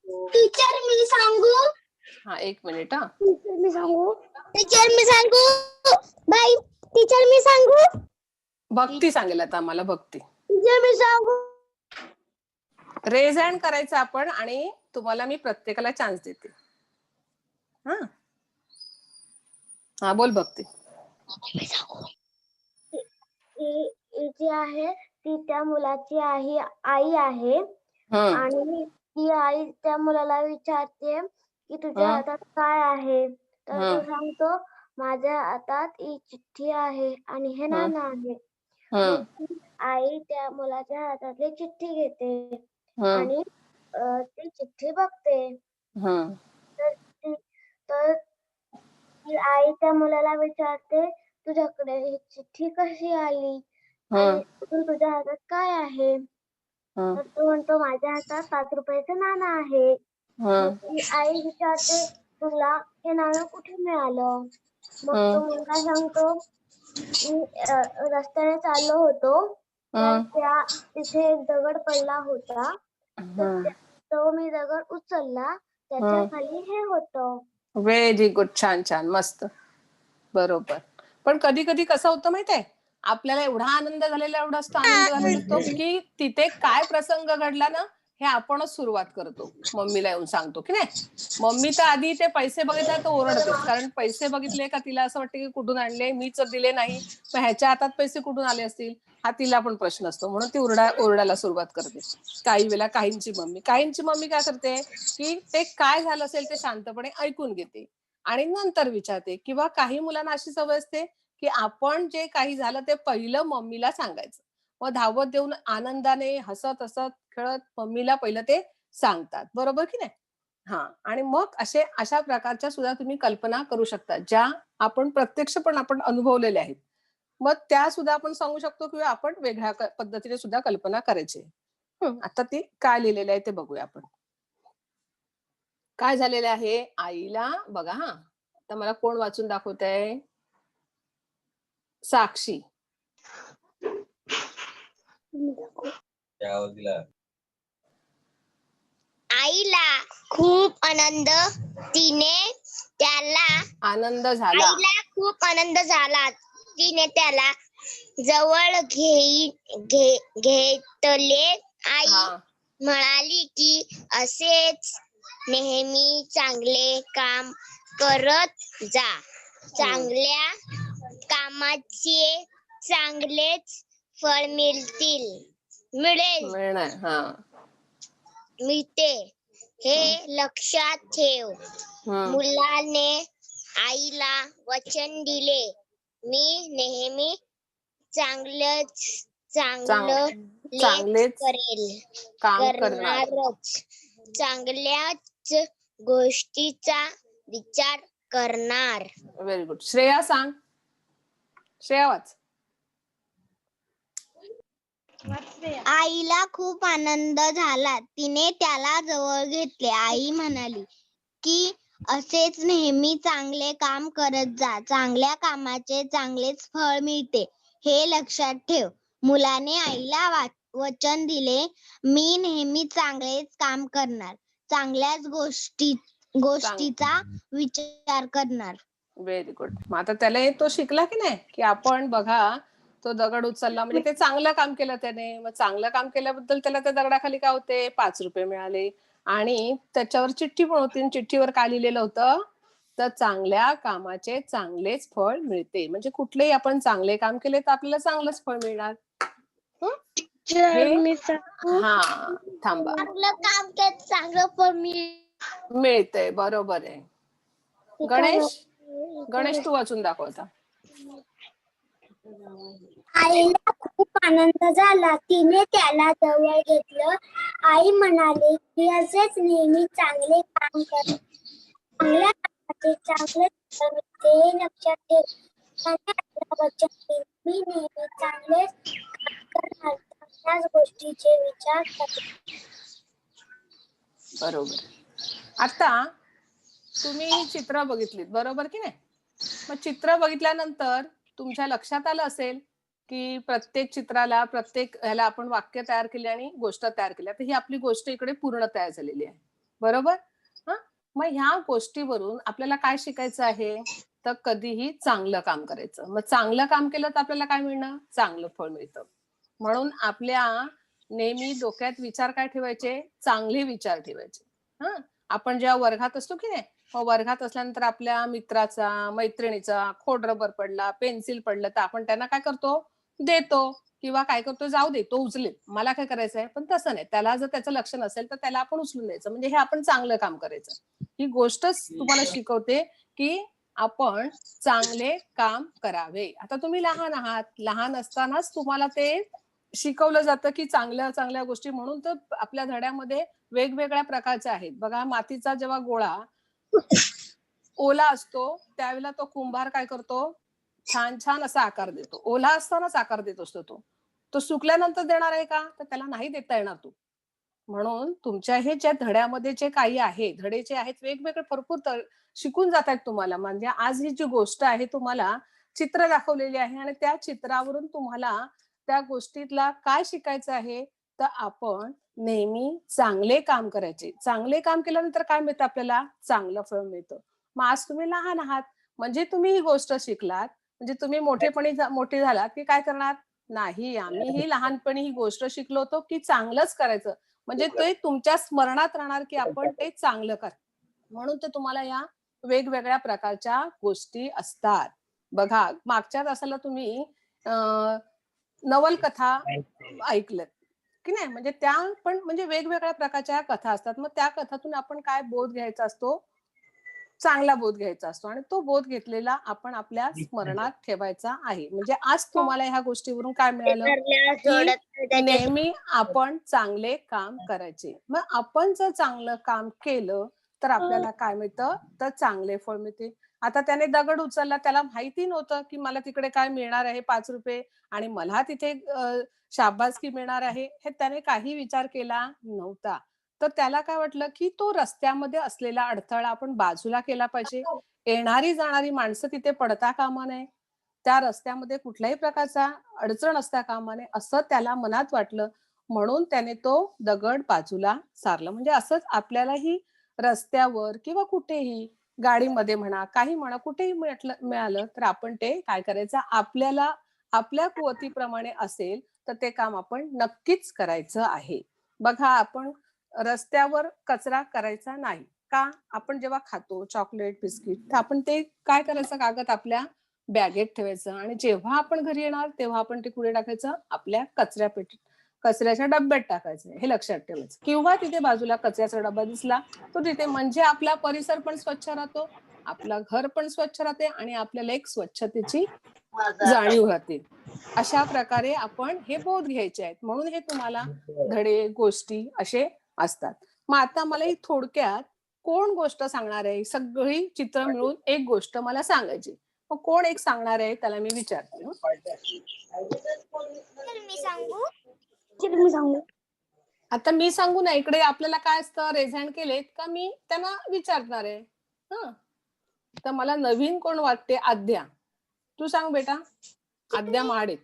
टीचर मी सांगू. हा, 1 मिनिट. हा, टीचर मी सांगू. टीचर मी सांगू. बाई टीचर मी सांगू. भक्ती सांगेल आता आम्हाला. भक्ती, टीचर मी सांगू. रेज हँड करायचं आपण आणि तुम्हाला मी प्रत्येकाला चान्स देते. हा हा, बोल भक्ती. जी आहे ती त्या मुलाची आई आहे. आणि ती आई त्या मुलाला विचारते की तुझ्या हातात काय आहे. तर तो सांगतो माझ्या हातात ही चिठ्ठी आहे आणि हे नाणं आहे. मग ती आई त्या मुलाच्या हातातली चिठ्ठी घेते आणि ती चिठ्ठी बघते. तर ती आई त्या मुलाला विचारते तुझ्याकडे ही चिठ्ठी कशी आली आणि तुझ्या हातात काय आहे. तर तो म्हणतो माझ्या हातात 5 रुपयाचं नाणं आहे. मग ती आई विचारते तुला हे नाणं कुठे मिळालं. मग तो मुलगा सांगतो मी रस्त्याने चाललो होतो तर तिथे एक दगड पडला होता. तर तो मी दगड उचलला, त्याच्या खाली हे होतं. Very good. छान छान, मस्त, बरोबर. पण कधी कधी कसं होतं माहितीये, आपल्याला एवढा आनंद झालेला असतो की तिथे काय प्रसंग घडला ना हे आपणच सुरुवात करतो, मम्मीला येऊन सांगतो की नाही. मम्मी तर आधी ते पैसे बघितले तर ओरडतेच, कारण पैसे बघितले का तिला असं वाटतं की कुठून आणले, मीच दिले नाही, मग ह्याच्या हातात पैसे कुठून आले असतील हा तिला पण प्रश्न असतो. म्हणून ती ओरडायला सुरुवात करते. काही वेळेला काहींची मम्मी काय करते की ते काय झालं असेल ते शांतपणे ऐकून घेते आणि नंतर विचारते. किंवा काही मुलांना अशी सवय असते की आपण जे काही झालं ते पहिलं मम्मीला सांगायचं, मग धावत देऊन आनंदाने हसत हसत खेळत मम्मीला पहिलं ते सांगतात, बरोबर की नाही. हा, आणि मग अशा प्रकारच्या सुद्धा तुम्ही कल्पना करू शकता ज्या आपण प्रत्यक्ष पण आपण अनुभवलेल्या आहेत. मग त्या सुद्धा आपण सांगू शकतो किंवा आपण वेगळ्या पद्धतीने सुद्धा कल्पना करायची. आता ती काय लिहिलेलं आहे ते बघूया आपण. काय झालेलं आहे आईला बघा. हा, आता मला कोण वाचून दाखवतंय. साक्षी. आईला खूप आनंद झाला. आईला खूप आनंद झाला. तिने त्याला जवळ घेतले. आई म्हणाली की असेच नेहमी चांगले काम करत जा. चांगल्या कामाचे चांगलेच फळ मिळते हे लक्षात ठेव. मुलाने आईला वचन दिले मी नेहमी चांगलेच करणारच. चांगल्याच गोष्टीचा विचार करणार. Very good. श्रेया सांग. श्रेया वाच. आईला खूप आनंद झाला. तिने त्याला जवळ घेतले. आई म्हणाली की असेच नेहमी चांगले काम करत जा. चांगल्या कामाचे चांगलेच फळ मिळते हे लक्षात ठेव. मुलाने आईला वचन दिले मी नेहमी चांगलेच काम करणार. चांगल्याच गोष्टीचा विचार करणार. Very good. मग आता त्याला तो शिकला की नाही की आपण बघा तो दगड उचलला म्हणजे ते चांगलं काम केलं त्याने. मग चांगलं काम केल्याबद्दल त्याला त्या दगडाखाली काय होते 5 रुपये मिळाले आणि त्याच्यावर चिठ्ठी पण होती. चिठ्ठीवर काय लिहिलेलं होतं तर चांगल्या कामाचे चांगलेच फळ मिळते. म्हणजे कुठलेही आपण चांगले काम केले तर आपल्याला चांगलंच फळ मिळणार. हा, थांबा. चांगलं काम केलं चांगलं फळ मिळतंय, बरोबर आहे. गणेश तू वाचून दाखवता. आईला खूप आनंद झाला. तिने त्याला जवळ घेतलं. आई म्हणाली की असेच नेहमी चांगले काम कर. चांगल्या कामाचे चांगले फळ मिळते हे लक्षात ठेव. त्याने आईला वचन दिले मी नेहमी चांगलेच काम करणार. चांगल्याच गोष्टीचे विचार करणार. बरोबर. आता तुम्ही ही चित्र बघितलीत, बरोबर की नाही. मग चित्र बघितल्यानंतर तुमच्या लक्षात आलं असेल की प्रत्येक चित्राला प्रत्येक ह्याला आपण वाक्य तयार केली आणि गोष्ट तयार केली. तर ही आपली गोष्ट इकडे पूर्ण तयार झालेली आहे. बरोबर. हा, मग ह्या गोष्टीवरून आपल्याला काय शिकायचं आहे, तर कधीही चांगलं काम करायचं. मग चांगलं काम केलं तर आपल्याला काय मिळणार, चांगलं फळ मिळतं. म्हणून आपल्या नेहमी डोक्यात विचार काय ठेवायचे, चांगले विचार ठेवायचे. हा, आपण जेव्हा वर्गात असतो की नाही, मग वर्गात असल्यानंतर आपल्या मित्राचा, मैत्रिणीचा खोड रबर पडला, पेन्सिल पडलं, तर आपण त्यांना काय करतो, देतो. किंवा काय करतो, जाऊ दे तो उचलेल, मला काय करायचंय. पण तसं नाही, त्याला जर त्याचं लक्ष नसेल तर त्याला आपण उचलून द्यायचं, म्हणजे हे आपण चांगलं काम करायचं. ही गोष्टच तुम्हाला शिकवते की आपण चांगले काम करावे. आता तुम्ही लहान आहात, लहान असतानाच तुम्हाला ते शिकवलं जातं की चांगल्या चांगल्या गोष्टी. म्हणून तर आपल्या धड्यामध्ये वेगवेगळ्या प्रकारचे आहेत बघा. मातीचा जेव्हा गोळा ओला असतो त्यावेळेला तो कुंभार काय करतो, छान छान असा आकार देतो. ओला असतानाच आकार देत असतो तो. तो सुकल्यानंतर देणार आहे का, तर त्याला नाही देता येणार तो. म्हणून तुमच्या हे ज्या धड्यामध्ये जे काही आहे, धडे जे आहेत वेगवेगळे भरपूर शिकून जात आहेत तुम्हाला. म्हणजे आज ही जी गोष्ट आहे तुम्हाला चित्र दाखवलेली आहे आणि त्या चित्रावरून तुम्हाला त्या गोष्टीतला काय शिकायचं आहे, तर आपण नेहमी चांगले काम करायचे. चांगले काम केल्यानंतर काय मिळतं आपल्याला, चांगलं फळ मिळतं. मग आज तुम्ही लहान आहात, म्हणजे तुम्ही ही गोष्ट शिकलात, म्हणजे तुम्ही मोठे झालात की काय करणार, नाही आम्हीही लहानपणी ही गोष्ट शिकलो होतो की चांगलंच करायचं. म्हणजे ते तुमच्या स्मरणात राहणार की आपण ते चांगलं कर. म्हणून तर तुम्हाला या वेगवेगळ्या प्रकारच्या गोष्टी असतात. बघा, मागच्या तासाला तुम्ही नवलकथा ऐकल्यात की नाही, म्हणजे त्या पण म्हणजे वेगवेगळ्या प्रकारच्या कथा असतात. मग त्या कथातून आपण काय बोध घ्यायचा असतो, चांगला बोध घ्यायचा असतो आणि तो बोध घेतलेला आपण आपल्या स्मरणात ठेवायचा आहे. म्हणजे आज तुम्हाला ह्या गोष्टीवरून काय मिळालं, की नेहमी आपण चांगले काम करायचे. मग आपण जर चांगलं काम केलं तर आपल्याला काय मिळतं, तर चांगले फळ मिळते. आता त्याने दगड उचलला, त्याला माहिती नव्हतं की मला तिकडे काय मिळणार आहे, ₹5 आणि मला तिथे शाबासकी मिळणार आहे, हे त्याने काही विचार केला नव्हता. तर त्याला काय वाटलं की तो रस्त्यामध्ये असलेला अडथळा आपण बाजूला केला पाहिजे. येणारी जाणारी माणसं तिथे पडता कामा नये. त्या रस्त्यामध्ये कुठल्याही प्रकारचा अडचण असता कामा नये, असं त्याला मनात वाटलं. म्हणून त्याने तो दगड बाजूला सारला. म्हणजे असंच आपल्यालाही रस्त्यावर किंवा कुठेही गाडीमध्ये म्हणा, काही म्हणा, कुठेही मिळालं तर आपण ते काय करायचं, आपल्याला आपल्या कुवतीप्रमाणे असेल तर ते काम आपण नक्कीच करायचं आहे. बघा, आपण रस्त्यावर कचरा करायचा नाही. का? आपण जेव्हा खातो चॉकलेट, बिस्किट, तर आपण ते काय करायचं, कागद आपल्या बॅगेत ठेवायचं आणि जेव्हा आपण घरी येणार तेव्हा आपण ते कुठे टाकायचं, आपल्या कचऱ्याच्या डब्यात टाकायचं. हे लक्षात ठेवायचं. किंवा तिथे बाजूला कचऱ्याचा डबा दिसला तो तिथे, म्हणजे आपला परिसर पण स्वच्छ राहतो, आपलं घर पण स्वच्छ राहते आणि आपल्याला एक स्वच्छतेची जाणीव राहते. अशा प्रकारे आपण हे बोध घ्यायचे आहेत. म्हणून हे तुम्हाला धडे, गोष्टी असे असतात. मग आता मला ही थोडक्यात कोण गोष्ट सांगणार आहे? सगळी चित्र मिळून एक गोष्ट मला सांगायची. मग कोण एक सांगणार आहे त्याला मी विचारते हं. तर मी सांगू. आता मी सांगू ना, इकडे आपल्याला काय असतं, रेझ हँड केलेत का मी त्यांना विचारणार आहे. हं. तर मला नवीन कोण वाटते, आद्या. तू सांग बेटा. आद्या महाडिक.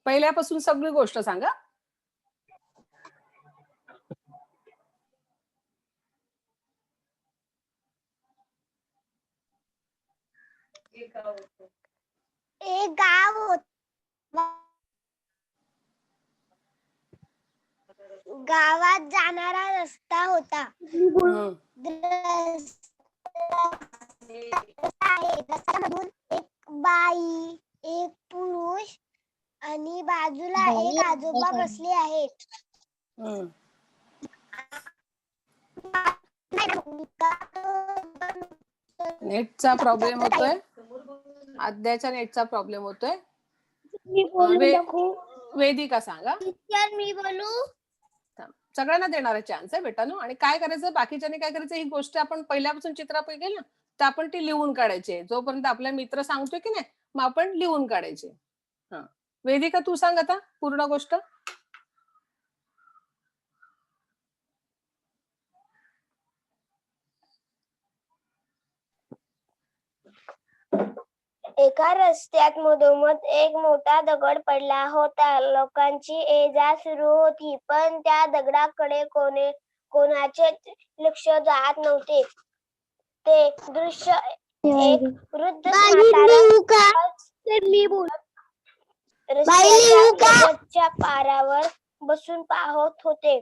पहिल्यापासून सगळी गोष्ट सांगा. एक गाव होतं. गावात जाणारा रस्ता होता. हं. रस्त्यामधून एक बाई, एक पुरुष आणि बाजूला एक आजोबा बसले आहेत. हं. नेटचा प्रॉब्लेम होतोय. आद्याच्या नेटचा प्रॉब्लेम होतोय. मी बोलून दाखवू. वेदिका सांगा. टीचर मी बोलू. सगळ्यांना देणारा चान्स आहे बेटानो. आणि काय करायचं, बाकीच्यांनी काय करायचं, ही गोष्ट आपण पहिल्यापासून चित्रापैकी ना, तर आपण ती लिहून काढायची. जोपर्यंत आपला मित्र सांगतोय की नाही, मग आपण लिहून काढायचे. हां. वेदिका तू सांग आता पूर्ण गोष्ट. एका रस्त्यात मधोमध एक मोठा दगड पडला होता. लोकांची ये-जा सुरू होती, पण त्या दगडाकडे कोणाचे लक्ष जात नव्हते. ते दृश्य एक वृद्ध म्हातारा रस्त्याच्या लगतच्या पारावर बसून पाहत होते.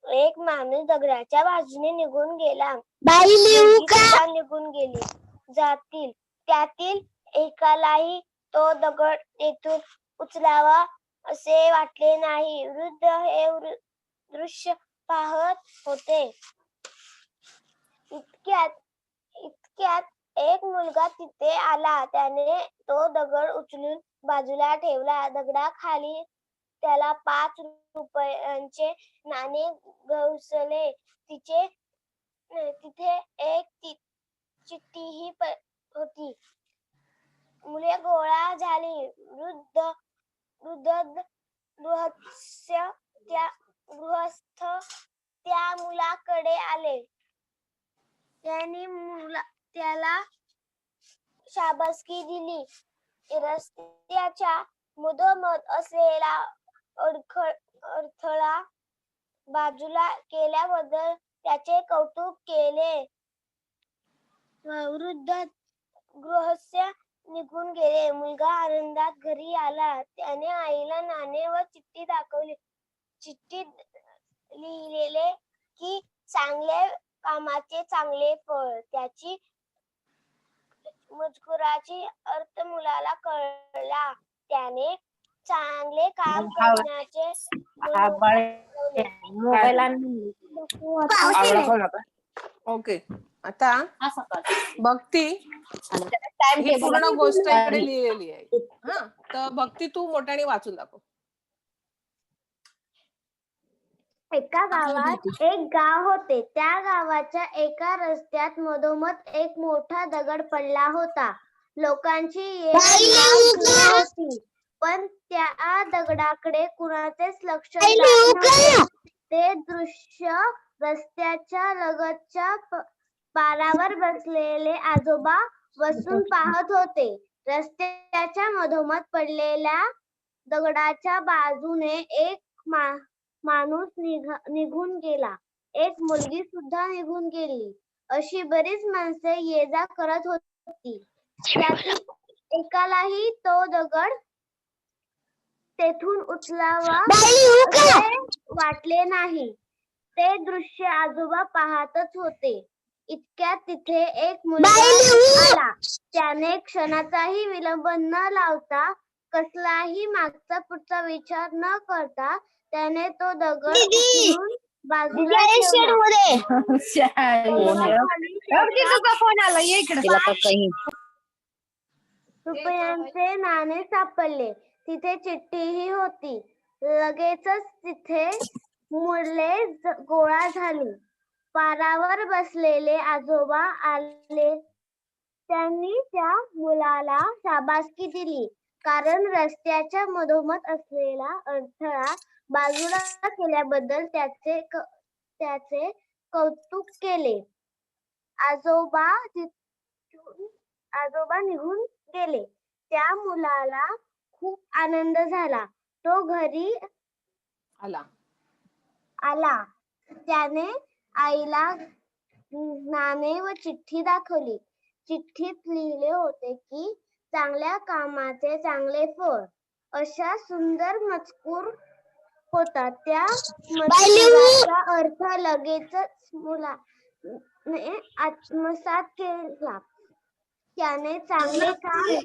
एक माणूस दगडाच्या बाजूने निघून गेला. निघून गेली. त्यातील एकालाही तो दगड तेथून उचलावा असे वाटले नाही. वृद्ध हे दृश्य पाहत होते. इतक्यात एक मुलगा तिथे आला. त्याने तो दगड उचलून बाजूला ठेवला. दगडाखाली त्याला 5 रुपयांचे नाणे गवसले. तिथे एक चिठ्ठीही होती. मुले गोळा झाली. गृहस्थ त्या मुलाकडे आले. त्यांनी त्याला शाबासकी दिली. रस्त्याच्या मधोमध असलेला अडथळा बाजूला केल्याबद्दल त्याचे कौतुक केले. वृद्ध गृहस्थ निघून गेले. मुलगा आनंदात घरी आला. त्याने आईला नाणे व चिठ्ठी दाखवली. चिठ्ठीत लिहिलेले की चांगल्या कामाचे चांगले फळ. त्याची मजकुराची अर्थ मुलाला कळला. त्याने चांगले काम करण्याचे ओके. आता भक्ती ही पूर्ण गोष्ट इकडे लिहिलेली आहे. हा, तर भक्ती तू मोठ्याने वाचून दाखव. एका गावात एक गाव होते. त्या गावाच्या एका रस्त्यात मधोमध एक मोठा दगड पडला होता. लोकांची ये-जा होती, पण त्या दगडाकडे कुणाचेच लक्ष जात नव्हते. ते दृश्य रस्त्याच्या लगतच्या पारावर बसलेले आजोबा बसून पाहत होते. रस्त्याच्या मधोमध पडलेल्या दगडाच्या बाजूने एक माणूस निघून गेला. एक मुलगी सुद्धा निघून गेली. अशी बरीच माणसे ये-जा करत होती. त्यातील एकालाही तो दगड तेथून उचलावा असे वाटले नाही. ते दृश्य आजोबा पाहतच होते. इतक्यात तिथे एक मुलगा आला. त्याने क्षणाचाही विलंब न लावता, कसलाही मागचा पुढचा विचार न करता त्याने तो दगड उचलून बाजूला रुपयांचे नाणे सापडले. तिथे चिठ्ठीही होती. लगेचच तिथे मुले गोळा झाली. पारावर बसलेले आजोबा आले. त्यांनी त्या मुलाला शाबासकी दिली, कारण रस्त्याच्या मधोमध असलेला अडथळा बाजूला केल्याबद्दल त्याचे कौतुक केले. आजोबा निघून गेले. त्या मुलाला खूप आनंद झाला. तो घरी आला. त्याने आईला नाणे व चिठ्ठी दाखवली. चिठ्ठीत लिहिले होते की चांगल्या कामाचे चांगले फळ. अशा सुंदर मजकूर होता. त्या मजकुराचा अर्थ लगेचच मुलाने आत्मसात केला. त्याने चांगले काम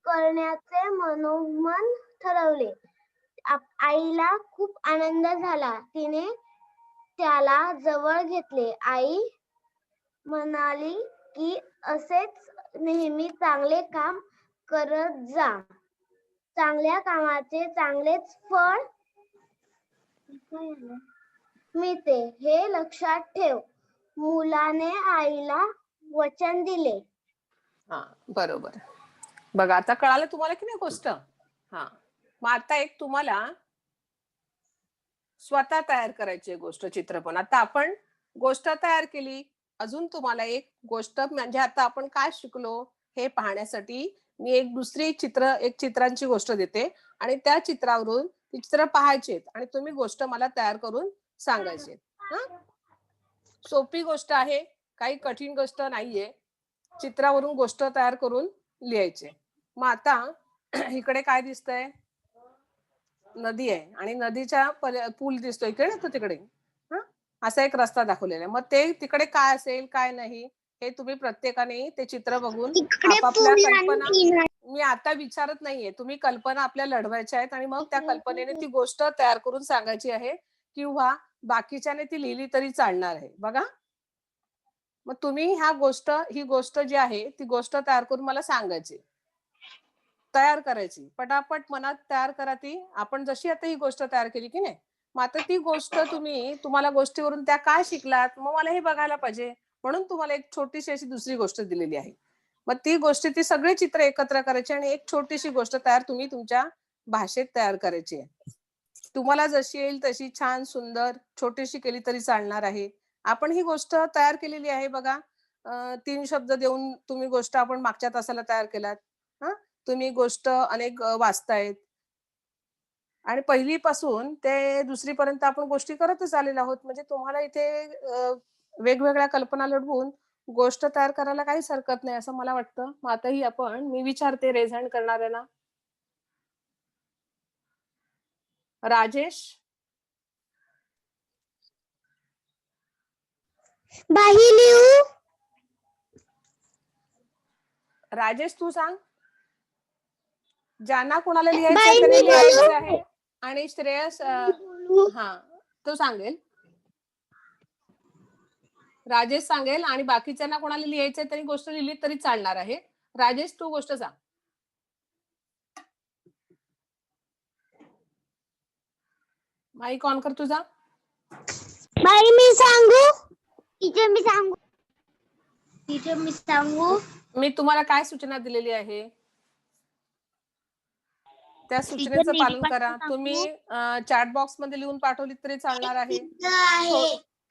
करण्याचे मनोमन ठरवले. आईला खूप आनंद झाला. तिने त्याला जवळ घेतले. आई म्हणाली की असेच नेहमी चांगले काम करत जा. चांगल्या कामाचे चांगलेच फळ मिळते हे लक्षात ठेव. मुलाने आईला वचन दिले. हा, बरोबर. बघा, आता कळालं तुम्हाला की नाही गोष्ट. हा, मग आता एक तुम्हाला स्वतः तयार करायची गोष्ट, चित्रपण. आता आपण गोष्ट तयार केली. अजून तुम्हाला एक गोष्ट म्हणजे आता आपण काय शिकलो हे पाहण्यासाठी मी एक चित्रांची गोष्ट देते आणि त्या चित्रावरून ती चित्र पाहायची आणि तुम्ही गोष्ट मला तयार करून सांगायची. सोपी गोष्ट आहे, काही कठीण गोष्ट नाहीये. चित्रावरून गोष्ट तयार करून लिहायची. मग आता इकडे काय दिसतंय? नदी आहे आणि नदीच्या पूल दिसतोय इकडे तो तिकडे. असा एक रस्ता दाखवलेला आहे. मग ते तिकडे काय असेल काय नाही हे तुम्ही प्रत्येकाने ते चित्र बघून आपापल्या कल्पना, मी आता विचारत नाहीये, तुम्ही कल्पना आपल्या लढवायच्या आहेत आणि मग त्या कल्पनेने ती गोष्ट तयार करून सांगायची आहे किंवा बाकीच्याने ती लिहिली तरी चालणार आहे. बघा, मग तुम्ही ही गोष्ट जी आहे ती गोष्ट तयार करून मला सांगायची, तयार करायची. पटापट मनात तयार करा ती. आपण जशी आता ही गोष्ट तयार केली की नाही, मग आता ती गोष्ट तुम्हाला गोष्टीवरून त्या काय शिकलात, मग मला हे बघायला पाहिजे. म्हणून तुम्हाला एक छोटीशी अशी दुसरी गोष्ट दिलेली आहे. मग ती सगळी चित्र एकत्र करायची आणि एक छोटीशी गोष्ट तुम्ही तुमच्या भाषेत तयार करायची आहे. तुम्हाला जशी येईल तशी छान सुंदर छोटीशी केली तरी चालणार आहे. आपण ही गोष्ट तयार केलेली आहे बघा. 3 शब्द देऊन तुम्ही गोष्ट आपण मागच्या तासाला तयार केलात. तुम्ही गोष्ट अनेक वाचतायत आणि पहिलीपासून ते दुसरीपर्यंत आपण गोष्टी करतच आलेलो आहोत. म्हणजे तुम्हाला इथे वेगवेगळ्या कल्पना लढवून गोष्ट तयार करायला काहीच हरकत नाही असं मला वाटतं. मग आता मी विचारते रेज हँड करणाऱ्यांना. राजेश, बाही लिहू? राजेश तू सांग. ज्यांना कोणाला लिहायचं त्यांनी लिहायचं आहे आणि श्रेयस तो सांगेल. राजेश सांगेल आणि बाकीच्यांना कोणाला लिहायचंय त्यांनी गोष्ट लिहिली तरी चालणार आहे. राजेश तू गोष्ट सांग. माईक ऑन कर तुझा. बाई मी सांगू? टीचर मी सांगू? मी तुम्हाला काय सूचना दिलेली आहे त्या सूचनेचं पालन करा. तुम्ही चॅट बॉक्स मध्ये लिहून पाठवली तरी चालणार आहे.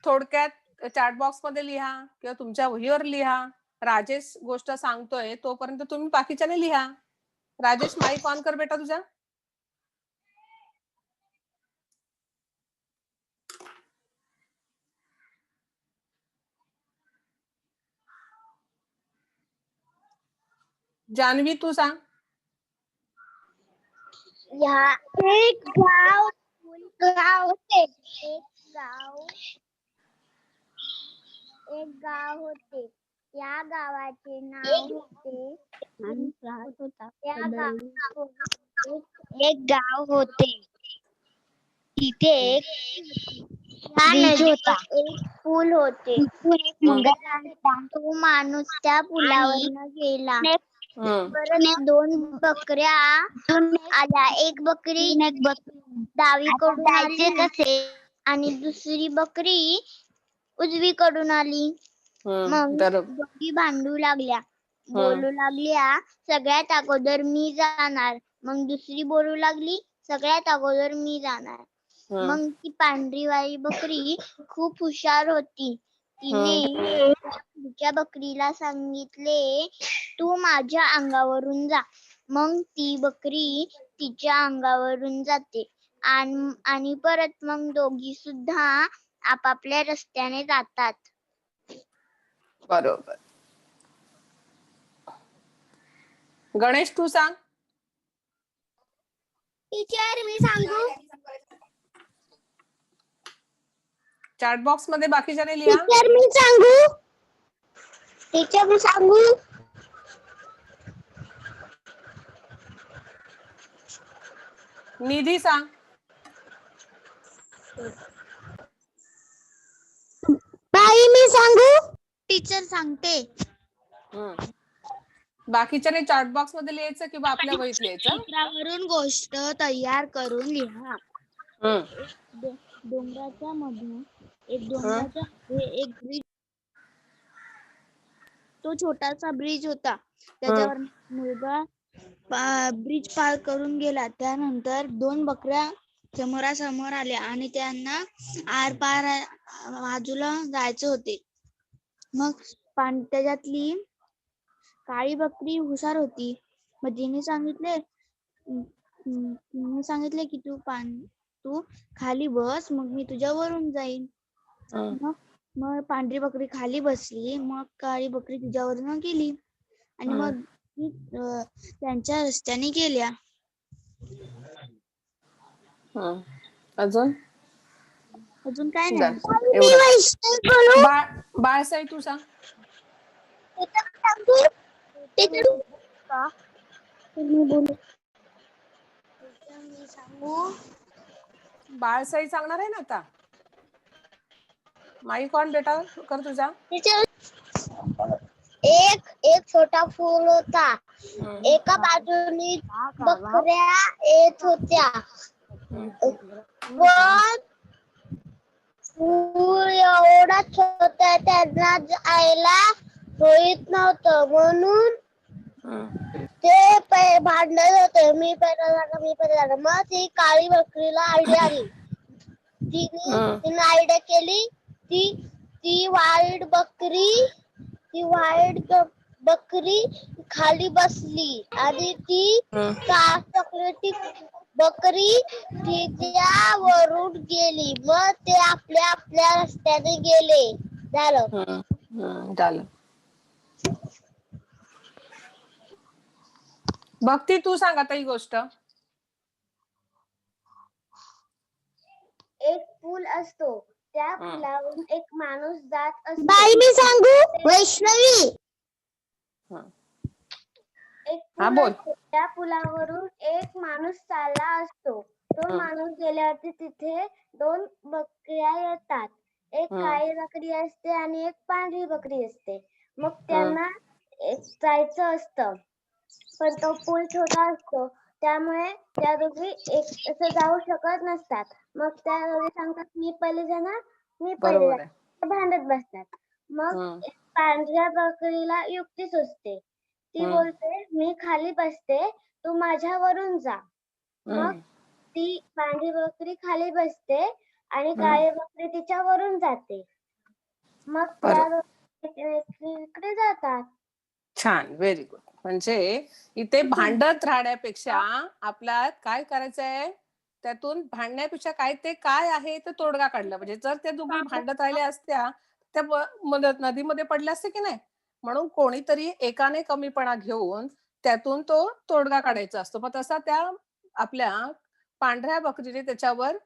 थोडक्यात चॅट बॉक्स मध्ये लिहा किंवा तुमच्या वहीवर लिहा. राजेश गोष्ट सांगतोय तोपर्यंत तुम्ही बाकीच्याने लिहा. राजेश माईक ऑन कर बेटा तुझा. जानवी तू सांग. एक गाव होते. या गावाचे नाव होते. एक गाव होते. तिथे एक ब्रिज होता. एक पूल होते. तो माणूस त्या पुलावर गेला. परत 2 बकऱ्या आल्या. एक बकरी डावीकडून आली आणि दुसरी बकरी उजवीकडून आली. मग दोघी भांडू लागल्या, बोलू लागल्या, सगळ्यात अगोदर मी जाणार. मग दुसरी बोलू लागली, सगळ्यात अगोदर मी जाणार. मग ती पांढरीवाली बकरी खूप हुशार होती. तिने पुढच्या बकरीला सांगितले, तू माझ्या अंगावरून जा. मग ती बकरी तिच्या अंगावरून जाते आणि परत मग दोघी सुद्धा आपापल्या रस्त्याने जातात. बरोबर. गणेश तू सांग. टीचर मी सांगू? चॅट बॉक्स मध्ये बाकीच्याने लिहा. टीचर मी सांगू? टीचर मी सांगू? निधी सांग. बाई मी सांगू? टीचर सांगते. बाकीच्याने चॅट बॉक्स मध्ये लिहायचं किंवा आपल्या वहीत लिहायचं. चित्रावरून गोष्ट तयार करून लिहा. डोंगराच्या मधून एक ब्रिज. तो छोटासा ब्रिज होता. त्याच्यावर मुलगा ब्रिज पार करून गेला. त्यानंतर 2 बकऱ्या समोरासमोर आल्या आणि त्यांना आर पार बाजूला जायचे होते. मग त्याच्यातली काळी बकरी हुशार होती. मग तिने सांगितले की तू खाली बस, मग मी तुझ्यावरून जाईन. मग पांढरी बकरी खाली बसली, मग काळी बकरी तिच्यावरून गेली आणि मग त्यांच्या रस्त्याने गेल्या. अजून काय नाही. एवढं. बाळसाई तू सांग. बाळसाई सांगणार आहे ना आता. माईक ऑन बेटा कर तुझा. एक छोटा फूल होता. एका बाजूनी बकऱ्या येत होत्या. पण फूल एवढा छोटा त्यांना जायला होत नव्हतं, म्हणून ते भांडत होते. मी पहिला जाणार. मग ती काळी बकरीला आयडिया आली. तिने आयडिया केली. ती वाईट बकरी खाली बसली आणि ती चॉकलेटी बकरी तिच्यावरून गेली. मग ते आपल्या रस्त्याने गेले. झालं. भक्ती तू सांग आता ही गोष्ट. एक पूल असतो. त्या पुलावरून एक माणूस जात असतो. बाई मी सांगू? वैष्णवी. बोल. त्या पुलावरून एक माणूस चालला असतो. तो माणूस गेल्यावरती तिथे 2 बकऱ्या येतात. एक काळी बकरी असते आणि एक पांढरी बकरी असते. मग त्यांना जायचं असतं, पण तो पूल छोटा असतो, त्यामुळे त्या दोघी असं जाऊ शकत नसतात. मग त्या दोघी सांगतात मी पहिले जाणार, मी पहिले जाणार. भांडत बसतात. मग पांढऱ्या बकरीला युक्ती सुचते. ती बोलते मी खाली बसते, तू माझ्यावरून जा. मग ती पांढरी बकरी खाली बसते आणि काळी बकरी तिच्यावरून जाते. मग त्या इकडे जातात. छान, व्हेरी गुड. म्हणजे इथे भांडत राहण्यापेक्षा आपला काय करायचंय, त्यातून भांडण्यापेक्षा काय आहे ते तोडगा काढला पाहिजे. जर त्या दोघी भांडत राहिल्या असत्या त्या नदीमध्ये पडल्या असते की नाही. म्हणून कोणीतरी एकाने कमीपणा घेऊन त्यातून तो तोडगा काढायचा असतो. पण तसा त्या आपल्या पांढऱ्या बकरीने त्याच्यावर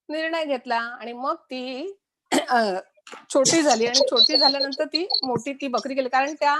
निर्णय घेतला आणि मग ती छोटी झाली आणि छोटी झाल्यानंतर ती मोठी ती बकरी गेली. कारण त्या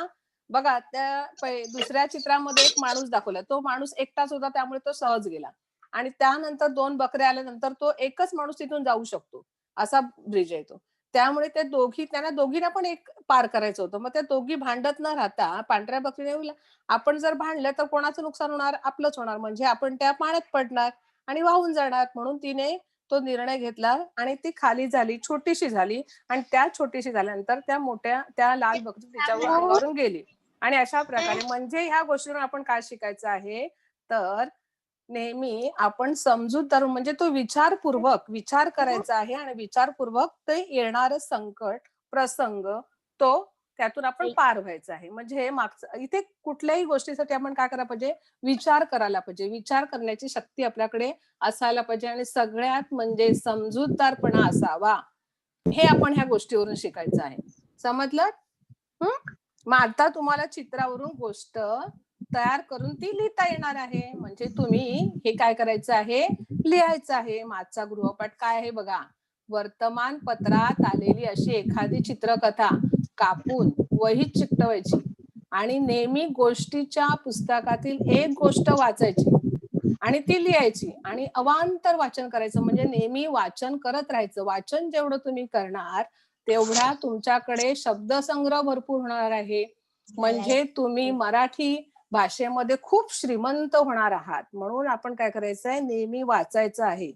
बघा त्या दुसऱ्या चित्रामध्ये एक माणूस दाखवला. तो माणूस एकटाच होता, त्यामुळे तो सहज गेला. आणि त्यानंतर 2 बकऱ्या आल्यानंतर तो एकच माणूस तिथून जाऊ शकतो, असा ब्रिज आहे तो. त्यामुळे त्यांना दोघींना पण एक पार करायचं होतं. मग त्या दोघी भांडत न राहता पांढऱ्या बकरीने आपण जर भांडलं तर कोणाचं नुकसान होणार, आपलंच होणार. म्हणजे आपण त्या पाण्यात पडणार आणि वाहून जाणार. म्हणून तिने तो निर्णय घेतला आणि ती खाली झाली, छोटीशी झाली. आणि त्या छोटीशी झाल्यानंतर त्या लाल बकरी तिच्यावर अंगावरून गेली. आणि अशा प्रकारे म्हणजे ह्या गोष्टीवरून आपण काय शिकायचं आहे, तर नेहमी आपण समजूतदार म्हणजे तो विचार करायचा आहे आणि विचारपूर्वक ते येणारं संकट प्रसंग त्यातून आपण पार व्हायचं आहे. म्हणजे इथे कुठल्याही गोष्टीसाठी आपण काय करायला पाहिजे, विचार करायला पाहिजे. विचार करण्याची शक्ती आपल्याकडे असायला पाहिजे आणि सगळ्यात म्हणजे समजूतदारपणा असावा, हे आपण ह्या गोष्टीवरून शिकायचं आहे. समजलं? मग आता तुम्हाला चित्रावरून गोष्ट तयार करून ती लिहिता येणार आहे. म्हणजे तुम्ही हे काय करायचं आहे, लिहायचं आहे. मागचा गृहपाठ काय आहे बघा. वर्तमानपत्रात आलेली अशी एखादी चित्रकथा कापून वहीत चिकटवायची आणि नेहमी गोष्टीच्या पुस्तकातील एक गोष्ट वाचायची आणि ती लिहायची आणि अवांतर वाचन करायचं. म्हणजे नेहमी वाचन करत राहायचं. वाचन जेवढं तुम्ही करणार तेवढा तुमच्याकडे शब्दसंग्रह भरपूर होणार आहे. म्हणजे तुम्ही मराठी भाषेमध्ये खूप श्रीमंत होणार आहात. म्हणून आपण काय करायचंय, नेहमी वाचायचं आहे.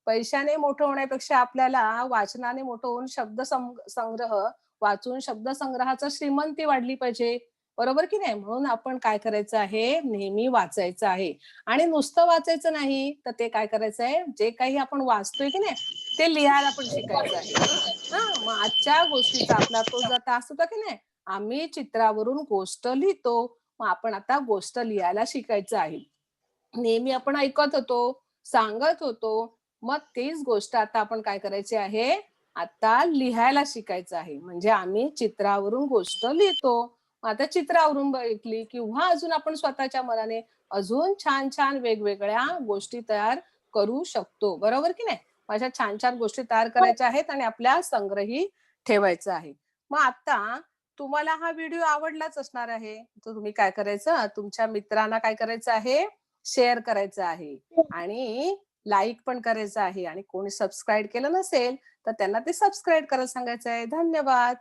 पैशाने मोठं होण्यापेक्षा आपल्याला वाचनाने मोठं होऊन शब्दसंग्रह वाचून शब्दसंग्रहाचा श्रीमंती वाढली पाहिजे. बरोबर की नाही? म्हणून आपण काय करायचं आहे, नेहमी वाचायचं आहे. आणि नुसतं वाचायचं नाही तर ते काय करायचंय, जे काही आपण वाचतोय की नाही ते लिहायला पण शिकायचं आहे. मग आजच्या गोष्टीचा आपला तो जो तास होता की नाही, आम्ही चित्रावरून गोष्ट लिहितो. मग आपण आता गोष्ट लिहायला शिकायचं आहे. नेहमी आपण ऐकत होतो, सांगत होतो. मग तीच गोष्ट आता आपण काय करायची आहे, आता लिहायला शिकायचं आहे. म्हणजे आम्ही चित्रावरून गोष्ट लिहितो. मग आता चित्रावरून बघितली किंवा अजून आपण स्वतःच्या मनाने अजून छान-छान वेगवेगळ्या गोष्टी तयार करू शकतो. बरोबर की नाही? अशा छान-छान गोष्टी तयार करायच्या आहेत आणि आपल्या संग्रही ठेवायचा आहे. मग आता तुम्हाला हा व्हिडिओ आवडलाच असणार आहे. तर तुम्ही काय करायचं, तुमच्या मित्रांना काय करायचं आहे, शेअर करायचं आहे आणि लाईक पण करायचं आहे आणि कोणी सबस्क्राईब केलं नसेल, तर त्यांना ते सबस्क्राईब करायला सांगायचं आहे. धन्यवाद.